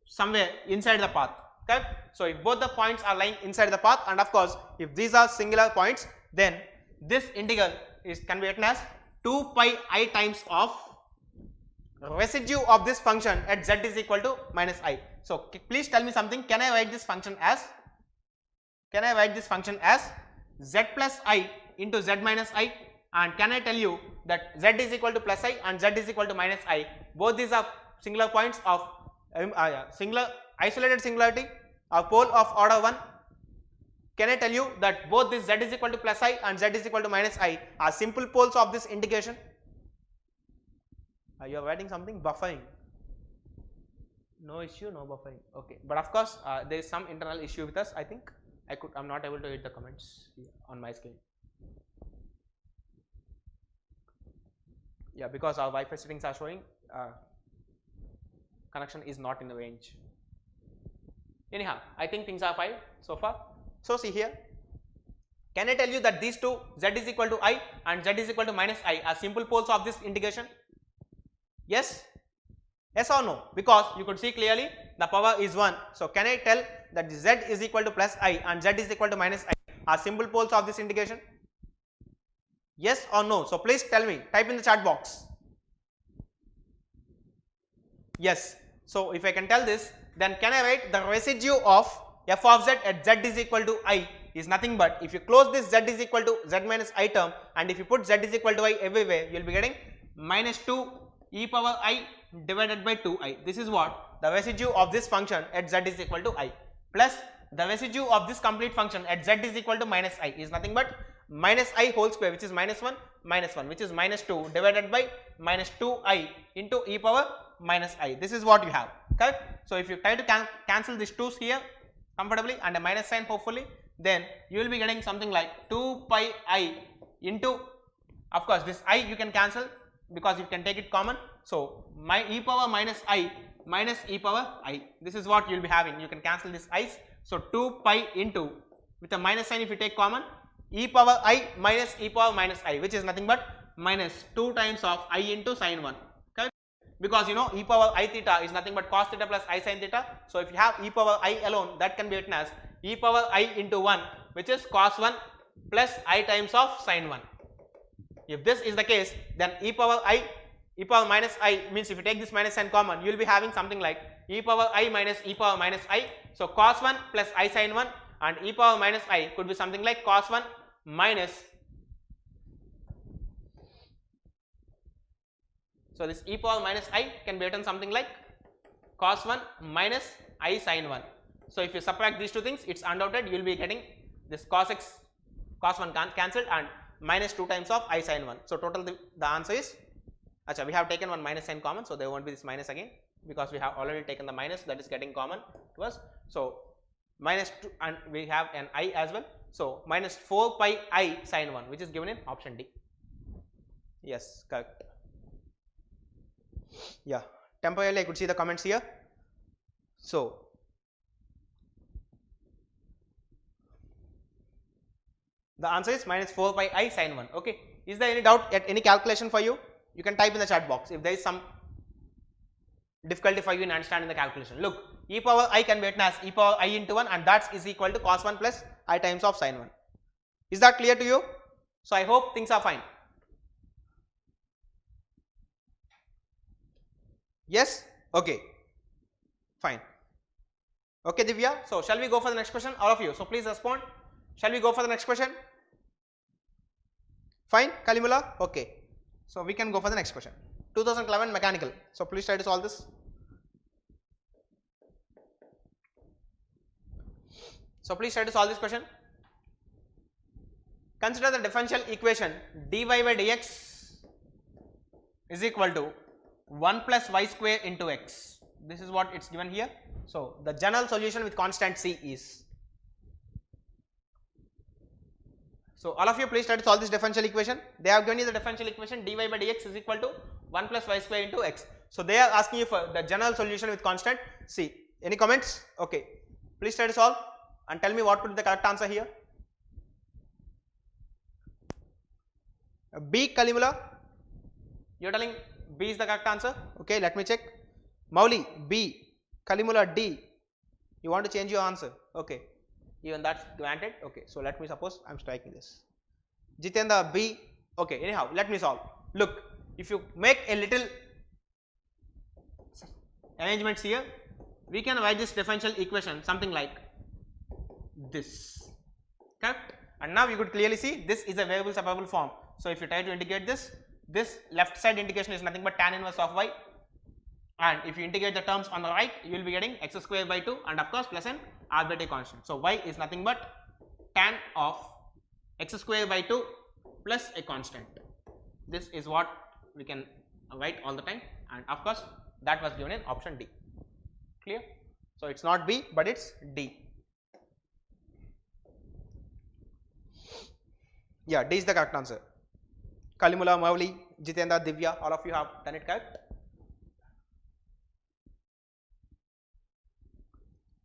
somewhere inside the path. Correct? So if both the points are lying inside the path, and of course if these are singular points, then this integral can be written as 2 pi I times of residue of this function at z is equal to minus I. So please tell me something. Can I write this function as z plus I into z minus I, and can I tell you that z is equal to plus I and z is equal to minus I, both these are singular points of isolated singularity or pole of order 1. Can I tell you that both this z is equal to plus I and z is equal to minus I are simple poles of this integration? You are writing something? Buffering. No issue, no buffering. Okay, but of course there is some internal issue with us. I think I'm not able to read the comments on my screen. Yeah, because our Wi-Fi settings are showing connection is not in the range. Anyhow, I think things are fine so far. So see here, can I tell you that these two, z is equal to I and z is equal to minus I, are simple poles of this integration? Yes? Yes or no? Because you could see clearly the power is 1. So can I tell that z is equal to plus I and z is equal to minus I are simple poles of this integration? Yes or no? So please tell me, type in the chat box. Yes. So if I can tell this, then can I write the residue of f of z at z is equal to I is nothing but, if you close this z is equal to z minus I term and if you put z is equal to I everywhere, you will be getting minus 2 e power I divided by 2i. This is what the residue of this function at z is equal to I, plus the residue of this complete function at z is equal to minus I is nothing but minus I whole square, which is minus 1 which is minus 2 divided by minus 2i into e power minus I. This is what you have, correct? So if you try to cancel these 2's here comfortably and a minus sign hopefully, then you will be getting something like 2 pi I into, of course this I you can cancel because you can take it common. So my e power minus I minus e power I, this is what you will be having. You can cancel this i's. So 2 pi into, with a minus sign if you take common, e power I minus e power minus I, which is nothing but minus 2 times of I into sine 1, correct? Because you know e power I theta is nothing but cos theta plus I sin theta. So if you have e power I alone, that can be written as e power I into 1, which is cos 1 plus I times of sine 1. If this is the case, then e power minus I means if you take this minus sign common, you will be having something like e power I minus e power minus I. So cos 1 plus I sin 1, and e power minus I could be something like cos 1 minus, so this e power minus I can be written something like cos 1 minus I sin 1. So if you subtract these two things, it's undoubted you will be getting this cos 1 cancelled and minus 2 times of I sin 1. So total the answer is, we have taken one minus sign common, so there won't be this minus again because we have already taken the minus that is getting common to us. So minus 2, and we have an I as well. So minus 4 pi I sin 1, which is given in option D. Yes, correct. Yeah, temporarily I could see the comments here. So the answer is minus 4 pi I sin 1. Okay, is there any doubt at any calculation for you? You can type in the chat box if there is some difficulty for you in understanding the calculation. Look, e power I can be written as e power I into 1, and that is equal to cos 1 plus I times of sin 1. Is that clear to you? So I hope things are fine. Yes? Okay, fine. Okay Divya, so shall we go for the next question, all of you? So please respond. Shall we go for the next question? Fine, Kalimula? Okay. So we can go for the next question. 2011 mechanical. So please try to solve this. So please try to solve this question. Consider the differential equation dy by dx is equal to 1 plus y square into x. This is what it's given here. So the general solution with constant c is. So all of you please try to solve this differential equation. They have given you the differential equation dy by dx is equal to 1 plus y square into x. So they are asking you for the general solution with constant c. Any comments? Okay, please try to solve and tell me what could be the correct answer here. B, Kalimula, you are telling B is the correct answer. Okay, let me check. Mauli, B, Kalimula, D. You want to change your answer? Okay, even that's granted. Okay, so let me suppose I am striking this. Jitendra, B. Okay, anyhow, let me solve. Look, if you make a little arrangements here, we can write this differential equation something like this, correct? And now you could clearly see this is a variable separable form. So if you try to integrate this, this left side integration is nothing but tan inverse of y, and if you integrate the terms on the right, you will be getting x square by 2 and of course plus an arbitrary constant. So y is nothing but tan of x square by 2 plus a constant. This is what we can write all the time, and of course that was given in option D. Clear? So it's not B but it's D. Yeah, D is the correct answer. Kalimula, Mauli, Jitendra, Divya, all of you have done it correct.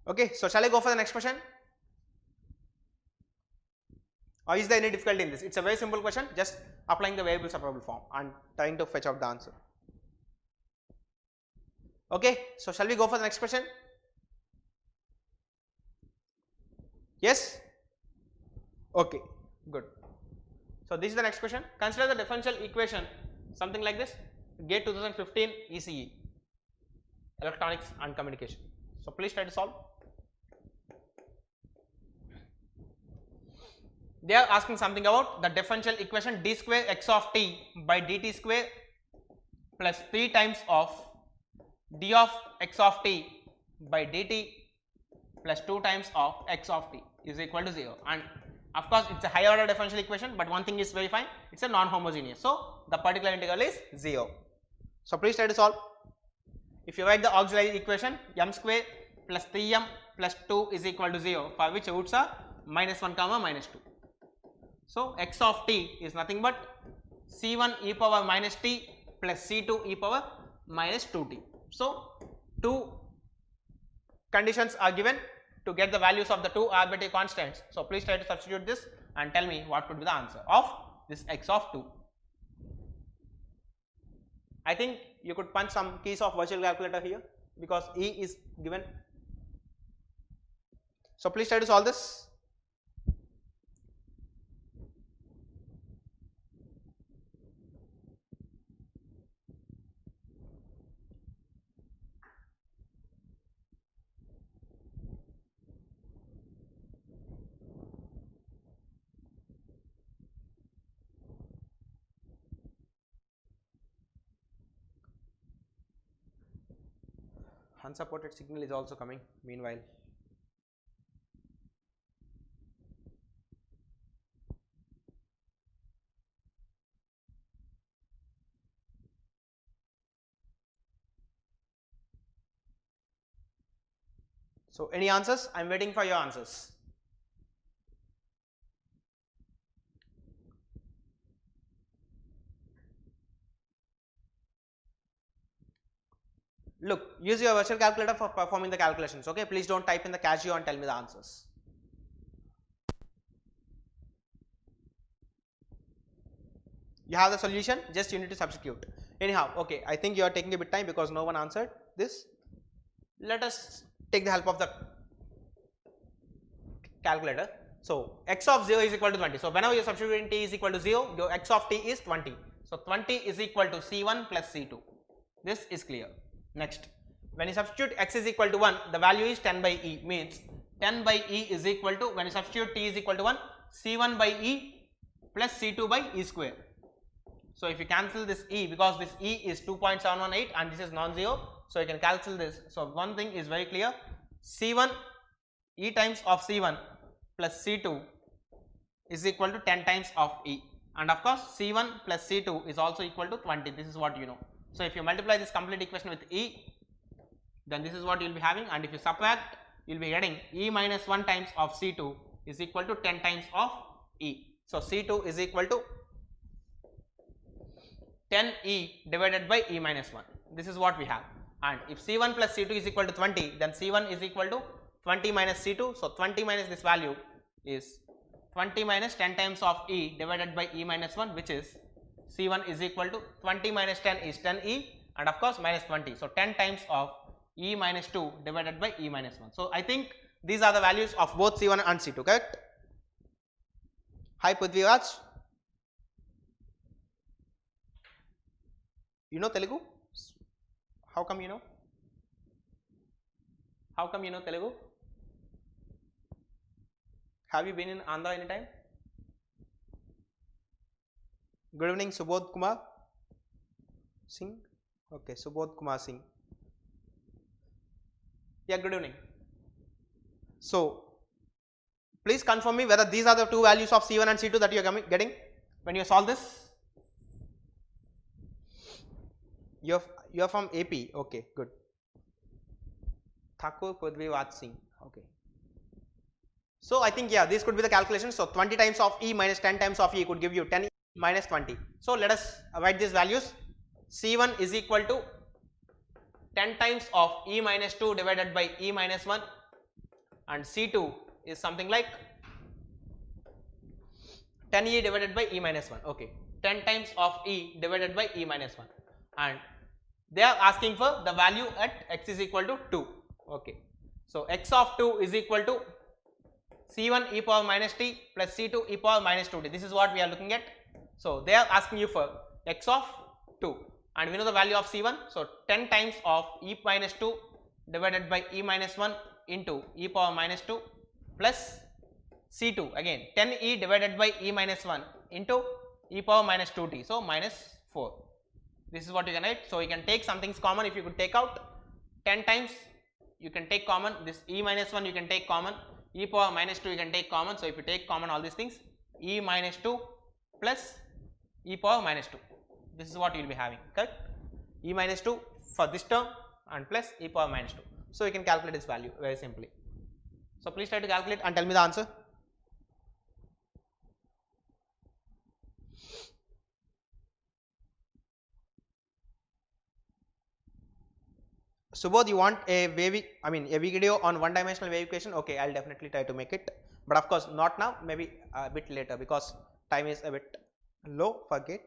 Okay, so shall I go for the next question? Or is there any difficulty in this? It's a very simple question, just applying the variable separable form and trying to fetch out the answer. Okay, so shall we go for the next question? Yes? Okay, good. So this is the next question. Consider the differential equation something like this. GATE 2015 ECE, Electronics and Communication. So please try to solve. They are asking something about the differential equation d square x of t by dt square plus 3 times of d of x of t by dt plus 2 times of x of t is equal to 0. And of course, it's a higher order differential equation, but one thing is very fine, it's a non-homogeneous. So, the particular integral is 0. So, please try to solve. If you write the auxiliary equation, m square plus 3m plus 2 is equal to 0, for which roots are minus 1 comma minus 2. So, x of t is nothing but c1 e power minus t plus c2 e power minus 2t. So, two conditions are given to get the values of the two arbitrary constants. So, please try to substitute this and tell me what would be the answer of this x of 2. I think you could punch some keys of virtual calculator here because E is given. So, please try to solve this. Unsupported signal is also coming meanwhile. So, any answers? I am waiting for your answers. Look, use your virtual calculator for performing the calculations, okay? Please don't type in the Casio and tell me the answers. You have the solution, just you need to substitute. Anyhow, okay, I think you are taking a bit time because no one answered this. Let us take the help of the calculator. So, x of 0 is equal to 20. So, whenever you substitute in t is equal to 0, your x of t is 20. So, 20 is equal to c1 plus c2. This is clear. Next, when you substitute x is equal to 1, the value is 10 by e, means 10 by e is equal to, when you substitute t is equal to 1, c1 by e plus c2 by e square. So, if you cancel this e, because this e is 2.718 and this is non-zero, so you can cancel this. So, one thing is very clear, c1 e times of c1 plus c2 is equal to 10 times of e, and of course, c1 plus c2 is also equal to 20, this is what you know. So, if you multiply this complete equation with e, then this is what you will be having, and if you subtract, you will be getting e minus 1 times of c2 is equal to 10 times of e. So, c2 is equal to 10e divided by e minus 1, this is what we have, and if c1 plus c2 is equal to 20, then c1 is equal to 20 minus c2, so 20 minus this value is 20 minus 10 times of e divided by e minus 1, which is c1 is equal to 20 minus 10 is 10e, and of course minus 20. So, 10 times of e minus 2 divided by e minus 1. So, I think these are the values of both c1 and c2, correct? Hi Prithviraj, you know Telugu? How come you know? How come you know Telugu? Have you been in Andhra anytime? Good evening, Subodh Kumar Singh. Okay, Subodh Kumar Singh. Yeah, good evening. So, please confirm me whether these are the two values of C1 and C2 that you are getting when you solve this. You are from AP. Okay, good. Thakur Prithviraj Singh. Okay. So, I think, yeah, this could be the calculation. So, 20 times of E minus 10 times of E could give you 10 minus 20. So, let us write these values. C1 is equal to 10 times of E minus 2 divided by E minus 1, and C2 is something like 10E divided by E minus 1. Okay, 10 times of E divided by E minus 1, and they are asking for the value at x is equal to 2. Okay, so x of 2 is equal to C1 e power minus t plus C2 e power minus 2t. This is what we are looking at. So, they are asking you for x of 2, and we know the value of C1. So, 10 times of e minus 2 divided by e minus 1 into e power minus 2 plus C2, again 10e divided by e minus 1 into e power minus 2t. So, minus 4. This is what you can write. So you can take something's common. If you could take out 10 times, you can take common. This e minus 1 you can take common, e power minus 2 you can take common. So if you take common all these things, e minus 2 plus e power minus 2. This is what you will be having, correct? E minus 2 for this term and plus e power minus 2. So you can calculate this value very simply. So please try to calculate and tell me the answer. Subodh, you want a video on one dimensional wave equation? Okay, I'll definitely try to make it, but of course not now, maybe a bit later because time is a bit low for GATE.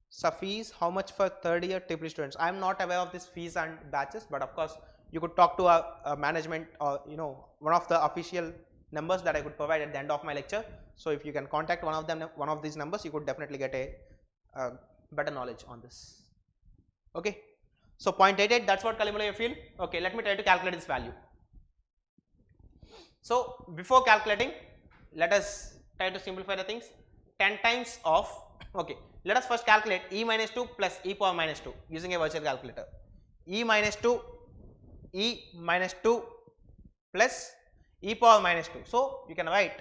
So fees, how much for third year triple students? I am not aware of this fees and batches, but of course you could talk to a management or one of the official numbers that I could provide at the end of my lecture. So if you can contact one of them, one of these numbers, you could definitely get a better knowledge on this. Okay. So 0.88, that's what Kalimula you feel. Okay, let me try to calculate this value. So before calculating, let us try to simplify the things. 10 times of, okay, let us first calculate e minus 2 plus e power minus 2 using a virtual calculator. E minus 2 plus e power minus 2. So you can write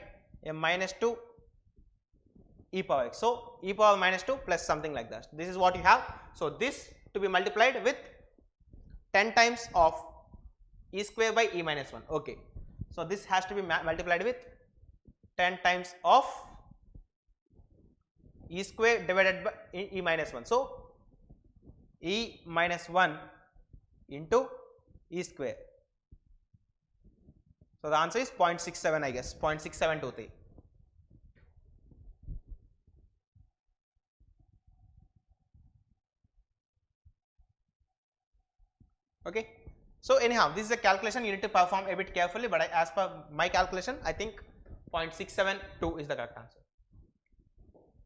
a minus 2 e power x. So e power minus 2 plus something like that. This is what you have. So this to be multiplied with 10 times of e square by e minus 1. Okay. So this has to be multiplied with 10 times of e square divided by e minus 1. So e minus 1 into e square. So the answer is 0.67, I guess, 0.6723. Okay. So anyhow, this is a calculation you need to perform a bit carefully, but as per my calculation, I think 0.672 is the correct answer.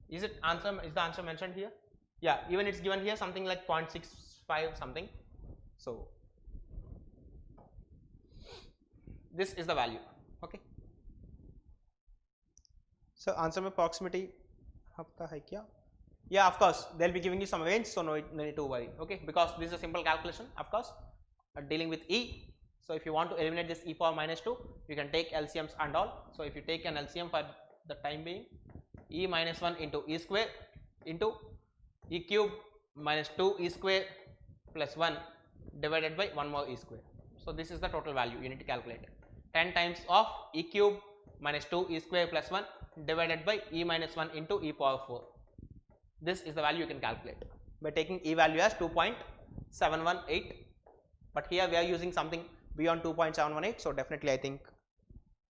Is the answer mentioned here? Yeah, even it's given here something like 0.65 something. So this is the value. Okay. So answer में proximity हफ्ता है क्या? Yeah, of course they'll be giving you some range, so no need to worry. Okay, because this is a simple calculation, of course, dealing with e. So if you want to eliminate this e power minus 2, you can take LCMs and all. So if you take an LCM for the time being, e minus 1 into e square into e cube minus 2 e square plus 1 divided by 1 more e square. So this is the total value you need to calculate. 10 times of e cube minus 2 e square plus 1 divided by e minus 1 into e power 4. This is the value you can calculate by taking e value as 2.718, but here we are using something beyond 2.718, so definitely I think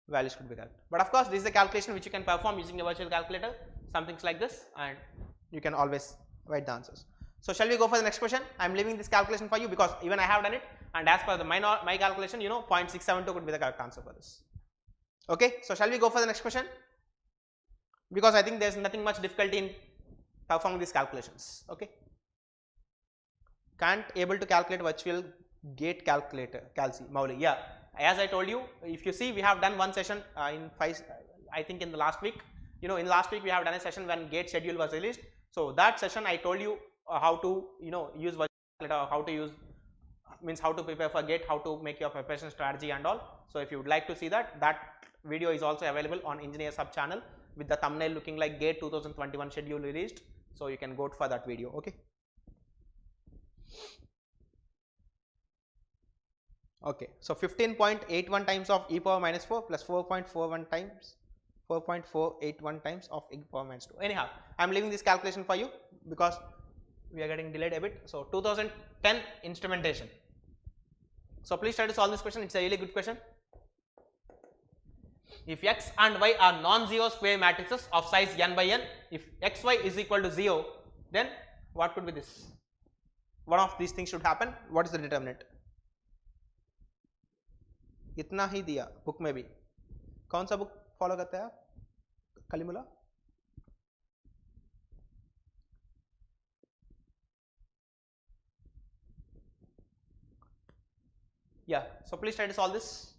values could be correct. But of course this is a calculation which you can perform using a virtual calculator, some things like this, and you can always write the answers. So shall we go for the next question? I am leaving this calculation for you because even I have done it, and as per my calculation, 0.672 could be the correct answer for this. Okay, so shall we go for the next question? Because I think there is nothing much difficulty in performing these calculations. Okay, can't able to calculate virtual gate calculator, Mauli. Yeah, as I told you, if you see, we have done one session in 5, I think in the last week. In last week we have done a session when gate schedule was released. So that session I told you how to use virtual calculator, how to use, means how to prepare for gate, how to make your preparation strategy and all. So if you would like to see that video is also available on Engineer Sub channel with the thumbnail looking like gate 2021 schedule released. So you can go for that video. Okay. Okay. So 15.81 times of e power minus 4 plus 4.41 times 4.481 times of e power minus 2. Anyhow, I am leaving this calculation for you because we are getting delayed a bit. So 2010 instrumentation. So please try to solve this question. It's a really good question. If x and y are non-zero square matrices of size n by n, if xy is equal to 0, then what could be this? One of these things should happen. What is the determinant? इतना ही दिया book में भी. कौन सा book follow करते हैं आप? कलिमुला? Yeah, so please try to solve this.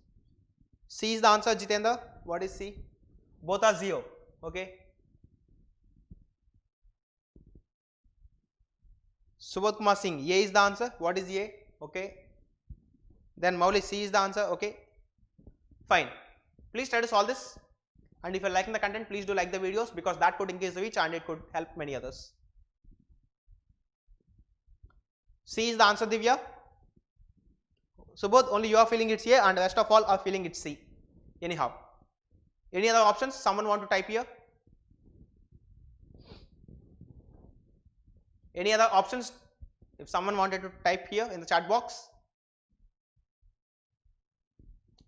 C is the answer, Jitendra. What is C? Both are 0. Okay. Subodh Kumar Singh, A is the answer. What is A? Okay. Then Mauli, C is the answer. Okay. Fine. Please try to solve this. And if you are liking the content, please do like the videos, because that could increase the reach and it could help many others. C is the answer, Divya. Subodh, only you are feeling it's A and the rest of all are feeling it's C. Anyhow. Any other options? Someone want to type here? Any other options? If someone wanted to type here in the chat box.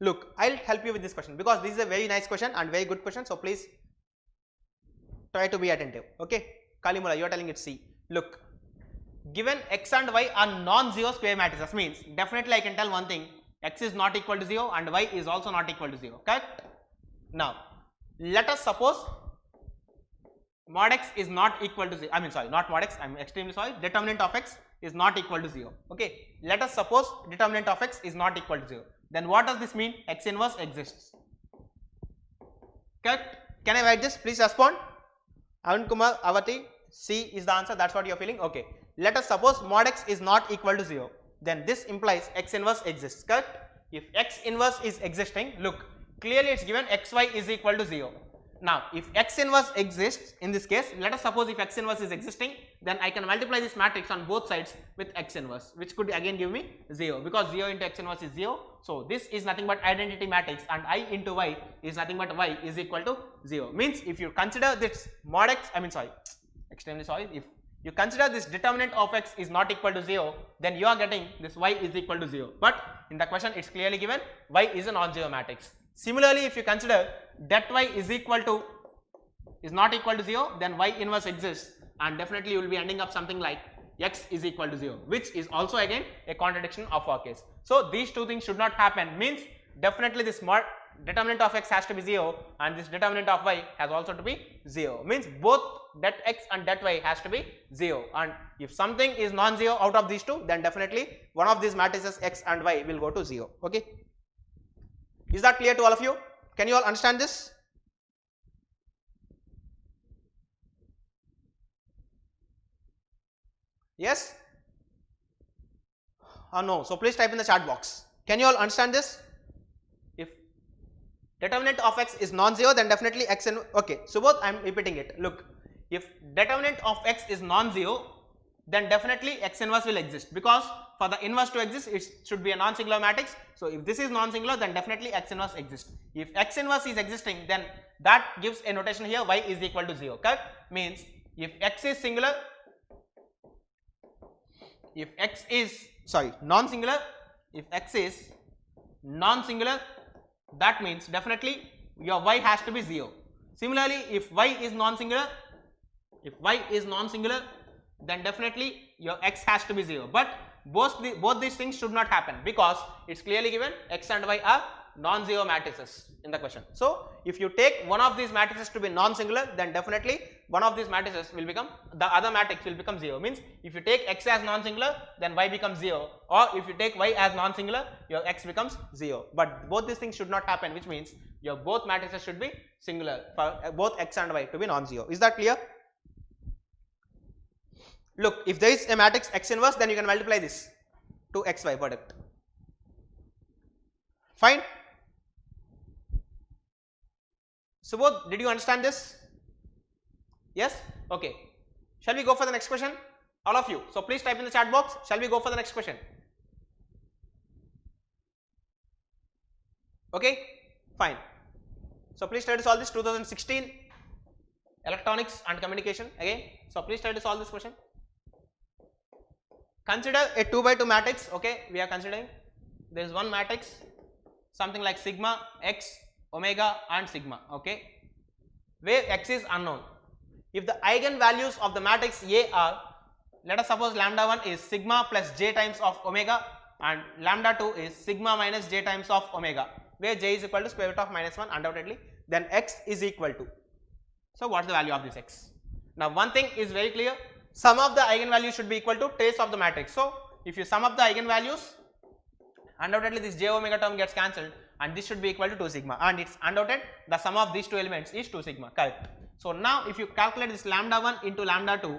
Look, I'll help you with this question, because this is a very nice question and very good question. So please try to be attentive. Okay. Kalimula, you are telling it's C. Look, given x and y are non-zero square matrices, means definitely I can tell one thing, x is not equal to 0 and y is also not equal to 0. Correct? Now, let us suppose mod x is not equal to 0. I mean, sorry, not mod x, I am extremely sorry. Determinant of x is not equal to 0. Okay. Let us suppose determinant of x is not equal to 0. Then what does this mean? X inverse exists. Correct? Can I write this? Please respond. Arun Kumar, Avati, C is the answer. That's what you are feeling. Okay. Let us suppose mod x is not equal to 0. Then this implies x inverse exists. Correct? If x inverse is existing, look, clearly it's given xy is equal to 0. Now, if x inverse exists, in this case, let us suppose if x inverse is existing, then I can multiply this matrix on both sides with x inverse, which could again give me 0, because 0 into x inverse is 0. So, this is nothing but identity matrix, and I into y is nothing but y is equal to 0. Means if you consider this mod x, I mean sorry, extremely sorry, if you consider this determinant of x is not equal to 0, then you are getting this y is equal to 0. But in the question, it's clearly given y is a non-zero matrix. Similarly, if you consider that y is not equal to 0, then y inverse exists, and definitely you will be ending up something like x is equal to 0, which is also again a contradiction of our case. So these two things should not happen, means definitely this determinant of x has to be 0 and this determinant of y has also to be 0, means both that x and that y has to be 0, and if something is non-zero out of these two, then definitely one of these matrices x and y will go to 0. Okay. Is that clear to all of you? Can you all understand this? Yes or no? So please type in the chat box. Can you all understand this? If determinant of x is non-zero, then definitely x and okay. So both I am repeating it. Look, if determinant of x is non-zero, then definitely x inverse will exist, because for the inverse to exist, it should be a non-singular matrix. So if this is non-singular, then definitely x inverse exists. If x inverse is existing, then that gives a notation here, y is equal to 0. Correct? Means if x is singular, if x is non-singular, if x is non-singular, that means definitely your y has to be 0. Similarly, if y is non-singular, then definitely your x has to be 0. But both these things should not happen, because it's clearly given x and y are non-zero matrices in the question. So if you take one of these matrices to be non-singular, then definitely one of these matrices will become, the other matrix will become 0. Means if you take x as non-singular, then y becomes 0, or if you take y as non-singular, your x becomes 0. But both these things should not happen, which means your both matrices should be singular for both x and y to be non-zero. Is that clear? Look, if there is a matrix x inverse, then you can multiply this to xy product. Fine. Subodh, did you understand this? Yes? Okay. Shall we go for the next question? All of you. So please type in the chat box. Shall we go for the next question? Okay? Fine. So please try to solve this. 2016 electronics and communication again. So please try to solve this question. Consider a 2 by 2 matrix. Okay, we are considering there is one matrix, something like sigma, x, omega and sigma, okay, where x is unknown. If the eigenvalues of the matrix A are, let us suppose lambda 1 is sigma plus j times of omega and lambda 2 is sigma minus j times of omega, where j is equal to square root of minus 1 undoubtedly, then x is equal to, so what is the value of this x? Now one thing is very clear, sum of the eigenvalues should be equal to trace of the matrix. So if you sum up the eigenvalues, undoubtedly this j omega term gets cancelled and this should be equal to 2 sigma, and it's undoubted the sum of these two elements is 2 sigma, correct. So now if you calculate this lambda 1 into lambda 2,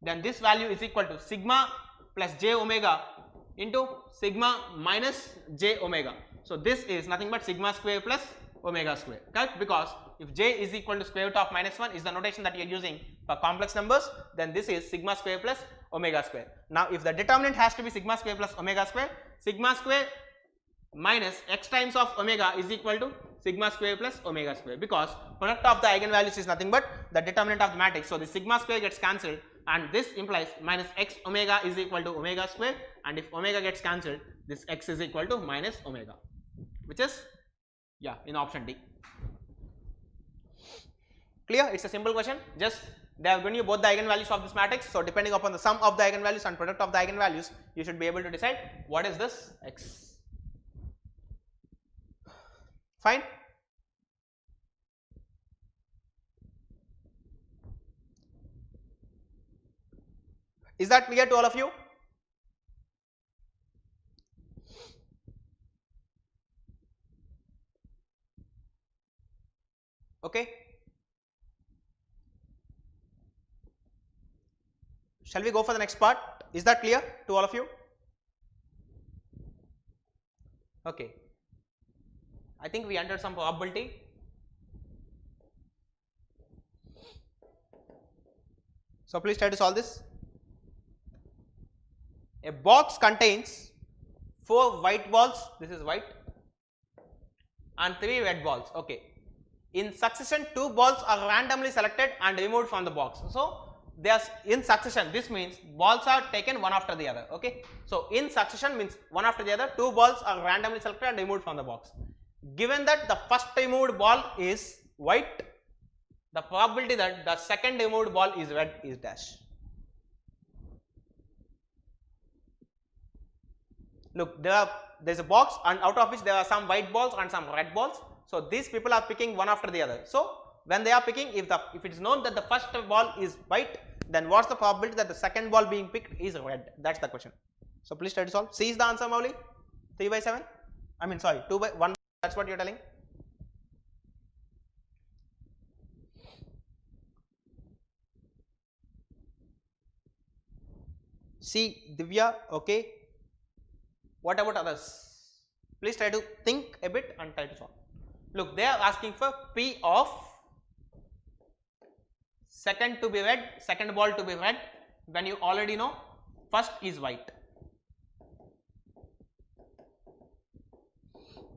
then this value is equal to sigma plus j omega into sigma minus j omega. So this is nothing but sigma square plus omega square, correct? Because if j is equal to square root of minus 1 is the notation that you are using for complex numbers, then this is sigma square plus omega square. Now if the determinant has to be sigma square plus omega square minus x times of omega is equal to sigma square plus omega square, because product of the eigenvalues is nothing but the determinant of the matrix. So the sigma square gets cancelled and this implies minus x omega is equal to omega square, and if omega gets cancelled, this x is equal to minus omega, which is in option D. Clear? It's a simple question. Just they have given you both the eigenvalues of this matrix. So depending upon the sum of the eigenvalues and product of the eigenvalues, you should be able to decide what is this x. Fine. Is that clear to all of you? Okay. Shall we go for the next part? Is that clear to all of you? Okay. I think we entered some probability. So please try to solve this. A box contains 4 white balls, this is white, and 3 red balls. Okay. In succession, 2 balls are randomly selected and removed from the box. So they are in succession. This means balls are taken one after the other. Okay. So in succession means one after the other, 2 balls are randomly selected and removed from the box. Given that the first removed ball is white, the probability that the second removed ball is red is dash. Look, there is a box and out of which there are some white balls and some red balls. So these people are picking one after the other. So when they are picking, if it is known that the first ball is white, then what's the probability that the second ball being picked is red? That's the question. So please try to solve. C is the answer, Mauli. 3 by 7. I mean, sorry, 2 by 1. That's what you're telling. C, Divya. Okay. What about others? Please try to think a bit and try to solve. Look, they are asking for P of second to be red, second ball to be red, when you already know first is white.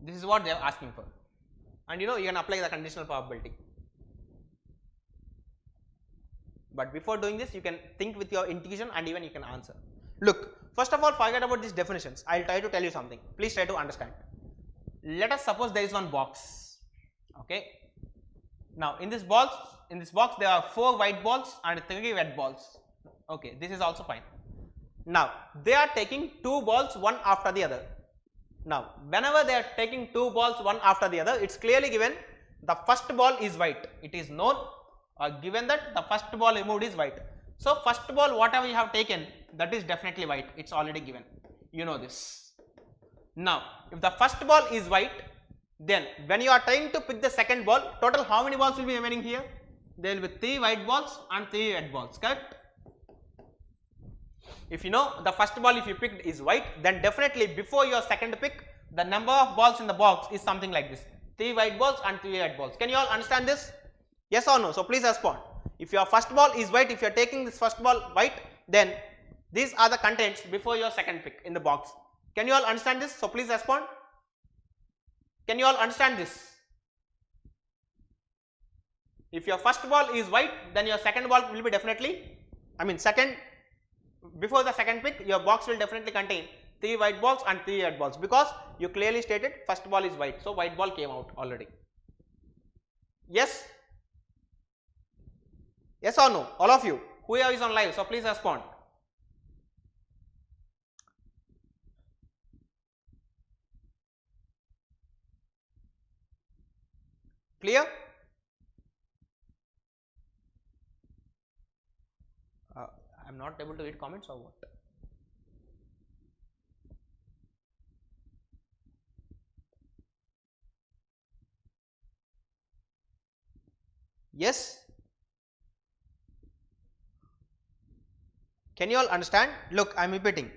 This is what they are asking for, and you can apply the conditional probability. But before doing this, you can think with your intuition and even you can answer. Look, first of all, forget about these definitions. I will try to tell you something. Please try to understand. Let us suppose there is one box. Okay. Now in this box there are 4 white balls and 3 red balls. Okay, this is also fine. Now they are taking 2 balls one after the other. Now whenever they are taking 2 balls one after the other, it's clearly given the first ball is white. It is known or given that the first ball removed is white. So first ball whatever you have taken, that is definitely white. It's already given. You know this. Now if the first ball is white, then when you are trying to pick the second ball, total how many balls will be remaining here? There will be 3 white balls and 3 red balls, correct? If you know the first ball if you picked is white, then definitely before your second pick, the number of balls in the box is something like this: 3 white balls and 3 red balls. Can you all understand this? Yes or no? So please respond. If your first ball is white, if you are taking this first ball white, then these are the contents before your second pick in the box. Can you all understand this? So please respond. Can you all understand this? If your first ball is white, then your second ball will be definitely, before the second pick, your box will definitely contain 3 white balls and 3 red balls, because you clearly stated first ball is white. So white ball came out already. Yes? Yes or no? All of you who is on live, so please respond. Clear? I am not able to read comments or what? Yes? Can you all understand? Look, I am repeating.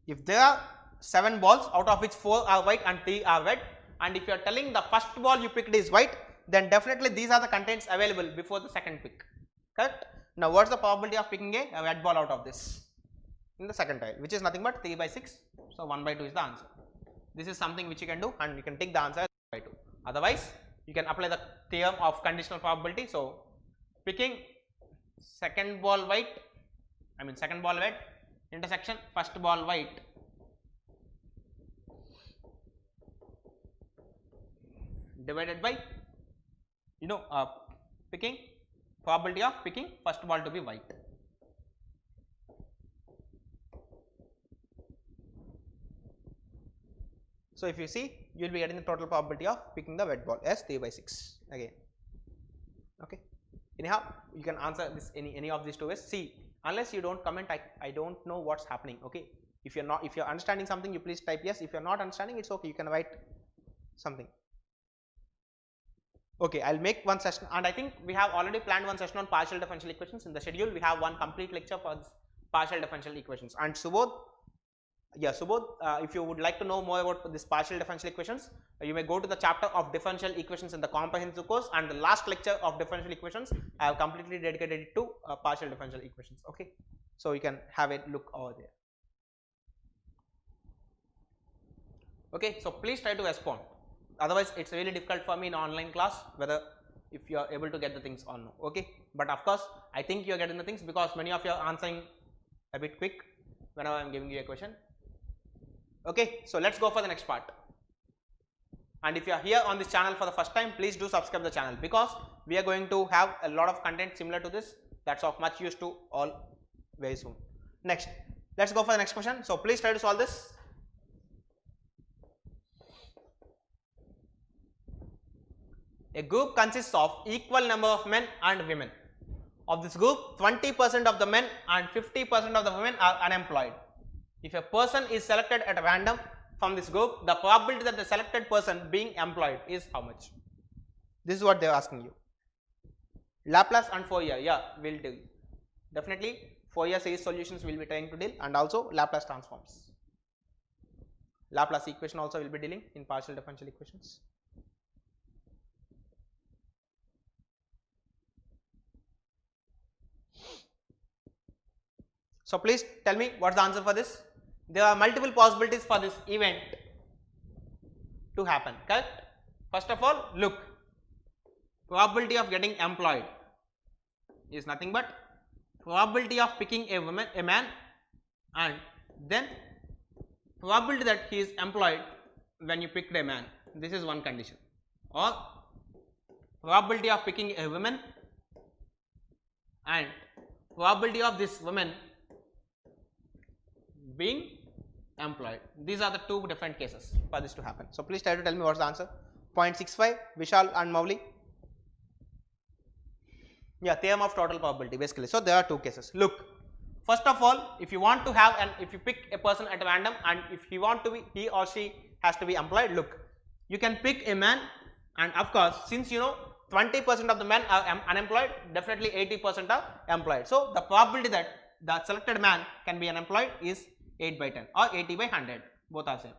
If there are 7 balls out of which 4 are white and 3 are red, and if you are telling the first ball you picked is white, then definitely these are the contents available before the second pick. Correct? Now, what is the probability of picking a red ball out of this in the second tile, which is nothing but 3 by 6. So, 1 by 2 is the answer. This is something which you can do, and you can take the answer as 1 by 2. Otherwise, you can apply the theorem of conditional probability. So, picking second ball white, second ball red, intersection first ball white, divided by picking probability of picking first ball to be white. So, if you see, you will be getting the total probability of picking the red ball as 3 by 6 again. Okay. Anyhow, you can answer this any of these 2 ways. See, unless you don't comment, I don't know what's happening. Okay. If you're understanding something, you please type yes. If you're not understanding, it's okay. You can write something. Okay, I'll make one session, and I think we have already planned one session on partial differential equations. In the schedule, we have one complete lecture for this partial differential equations. And Subodh, if you would like to know more about this partial differential equations, you may go to the chapter of differential equations in the comprehensive course, and the last lecture of differential equations I have completely dedicated it to partial differential equations. Okay, so you can have a look over there. Okay, so please try to respond. Otherwise, it's really difficult for me in online class whether if you are able to get the things or no. Okay, but of course, I think you are getting the things because many of you are answering a bit quick whenever I am giving you a question. Okay, so let's go for the next part. And if you are here on this channel for the first time, please do subscribe the channel, because we are going to have a lot of content similar to this that's of much use to all very soon. Next, let's go for the next question. So please try to solve this. A group consists of equal number of men and women. Of this group, 20% of the men and 50% of the women are unemployed. If a person is selected at random from this group, the probability that the selected person being employed is how much? This is what they are asking you. Laplace and Fourier, yeah, we'll do. Definitely Fourier series solutions we will be trying to deal, and also Laplace transforms. Laplace equation also will be dealing in partial differential equations. So please tell me what's the answer for this. There are multiple possibilities for this event to happen, correct? First of all, look, probability of getting employed is nothing but probability of picking a man, and then probability that he is employed when you picked a man. This is one condition. Or probability of picking a woman and probability of this woman being employed. These are the 2 different cases for this to happen. So please try to tell me what's the answer. 0.65, Vishal and Mowli. Yeah, theorem of total probability basically. So there are 2 cases. Look, first of all, if you want to have if you pick a person at random, and if he or she has to be employed, look, you can pick a man, and of course, since 20% of the men are unemployed, definitely 80% are employed. So the probability that the selected man can be unemployed is 8 by 10 or 80 by 100, both are same.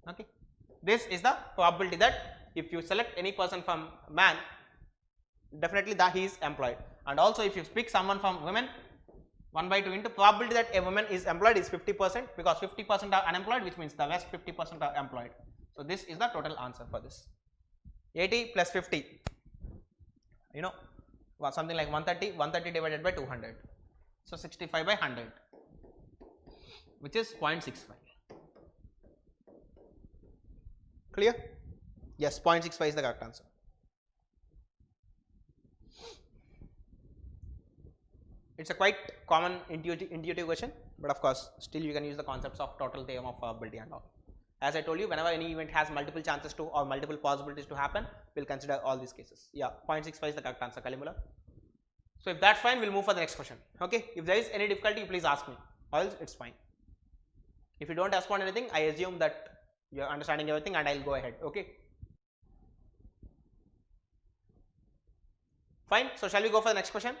Okay, this is the probability that if you select any person from man, definitely that he is employed. And also if you pick someone from women, 1 by 2 into probability that a woman is employed is 50%, because 50% are unemployed, which means the rest 50% are employed. So this is the total answer for this. 80 plus 50, something like 130 divided by 200. So 65 by 100, which is 0.65. Clear? Yes, 0.65 is the correct answer. It's a quite common intuitive question, but of course still you can use the concepts of total theorem of probability and all. As I told you, whenever any event has multiple chances to or multiple possibilities to happen, we'll consider all these cases. Yeah, 0.65 is the correct answer, Kalimula. So if that's fine, we'll move for the next question. Okay, if there is any difficulty, please ask me, or else it's fine. If you don't respond anything, I assume that you're understanding everything and I'll go ahead. Okay, fine. So shall we go for the next question?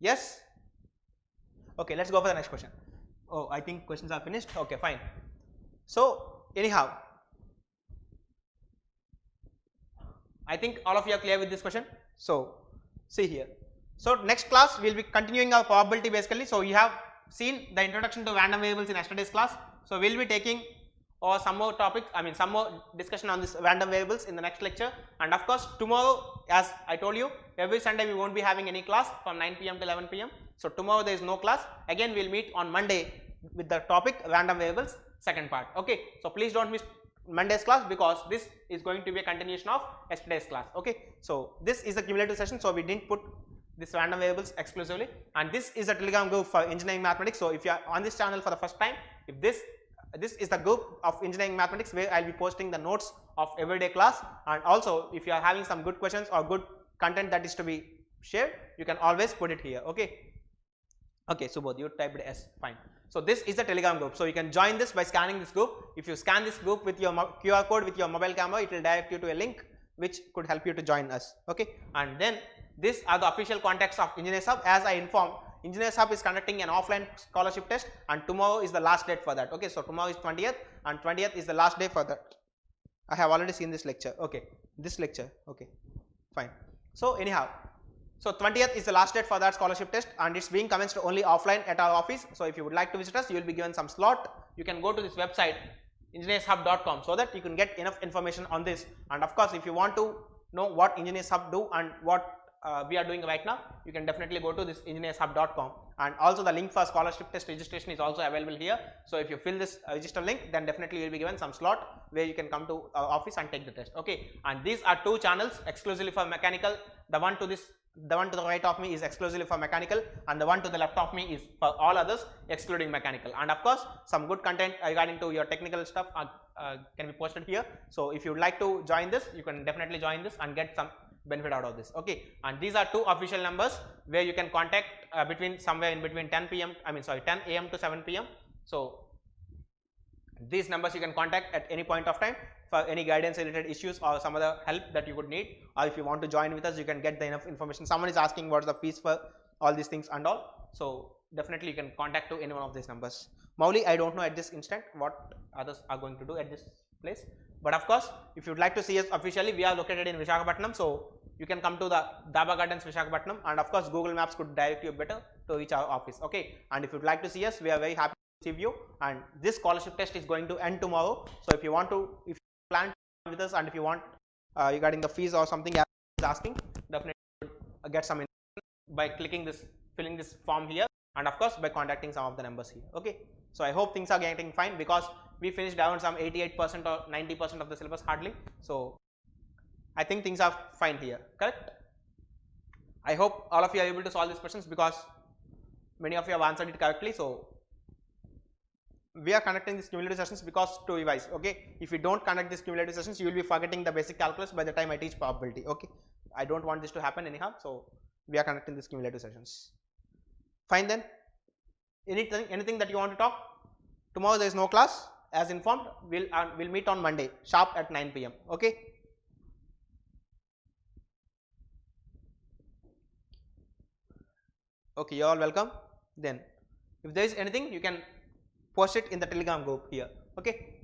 Yes, Okay, let's go for the next question. Oh, I think questions are finished. Okay, fine. So anyhow, I think all of you are clear with this question. So see here. So next class we will be continuing our probability basically. So you have seen the introduction to random variables in yesterday's class. So we will be taking some more topics, some more discussion on this random variables in the next lecture. And of course tomorrow, as I told you, every Sunday we won't be having any class from 9 PM to 11 PM. So tomorrow there is no class. Again we will meet on Monday with the topic random variables second part. Okay, so please don't miss Monday's class because this is going to be a continuation of yesterday's class. Okay, so this is a cumulative session, so we didn't put this random variables exclusively, and this is a Telegram group for engineering mathematics. So if you are on this channel for the first time, if this is the group of engineering mathematics where I will be posting the notes of everyday class, and also if you are having some good questions or good content that is to be shared, you can always put it here. Okay, okay, so both you typed S, fine. So this is the Telegram group. So you can join this by scanning this group. If you scan this group with your QR code with your mobile camera, it will direct you to a link which could help you to join us. Okay, and then these are the official contacts of Engineers Hub. As I informed, Engineers Hub is conducting an offline scholarship test, and tomorrow is the last date for that. Okay, so tomorrow is 20th, and 20th is the last day for that. I have already seen this lecture. Okay, this lecture. Okay, fine. So anyhow, so 20th is the last date for that scholarship test, and it's being commenced only offline at our office. So if you would like to visit us, you will be given some slot. You can go to this website engineershub.com so that you can get enough information on this. And of course, if you want to know what Engineers Hub do and what we are doing right now, you can definitely go to this engineershub.com, and also the link for scholarship test registration is also available here. So if you fill this register link, then definitely you will be given some slot where you can come to our office and take the test. Okay, and these are two channels exclusively for mechanical. The one to the right of me is exclusively for mechanical, and the one to the left of me is for all others excluding mechanical. And of course, some good content regarding to your technical stuff can be posted here. So if you would like to join this, you can definitely join this and get some benefit out of this. Okay, and these are two official numbers where you can contact somewhere in between 10 AM to 7 PM. So these numbers you can contact at any point of time for any guidance related issues or some other help that you could need, or if you want to join with us, you can get the enough information. Someone is asking what's the fees for all these things and all, so definitely you can contact to any one of these numbers. Mauli, I don't know at this instant what others are going to do at this place, but of course if you would like to see us officially, we are located in Visakhapatnam, so you can come to the Daba Gardens Visakhapatnam, and of course Google Maps could direct you better to reach our office. Okay, and if you would like to see us, we are very happy to receive you, and this scholarship test is going to end tomorrow. So if you plan to come with us, and if you want regarding the fees or something is asking, definitely get some information by filling this form here, and of course by contacting some of the numbers here. Okay, so I hope things are getting fine because we finished around some 88% or 90% of the syllabus hardly. So I think things are fine here, correct? I hope all of you are able to solve these questions because many of you have answered it correctly. So we are conducting these cumulative sessions because to revise. Okay, if you don't conduct these cumulative sessions, you will be forgetting the basic calculus by the time I teach probability. Okay, I don't want this to happen anyhow, so we are conducting these cumulative sessions. Fine then, anything that you want to talk? Tomorrow there is no class, as informed. We'll meet on Monday sharp at 9 PM. Okay, okay, you are all welcome. Then if there is anything, you can post it in the Telegram group here. Okay,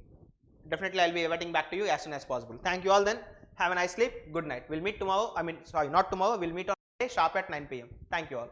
definitely I'll be reverting back to you as soon as possible. Thank you all then. Have a nice sleep. Good night. We'll meet tomorrow. Not tomorrow. We'll meet on Monday sharp at 9 PM. Thank you all.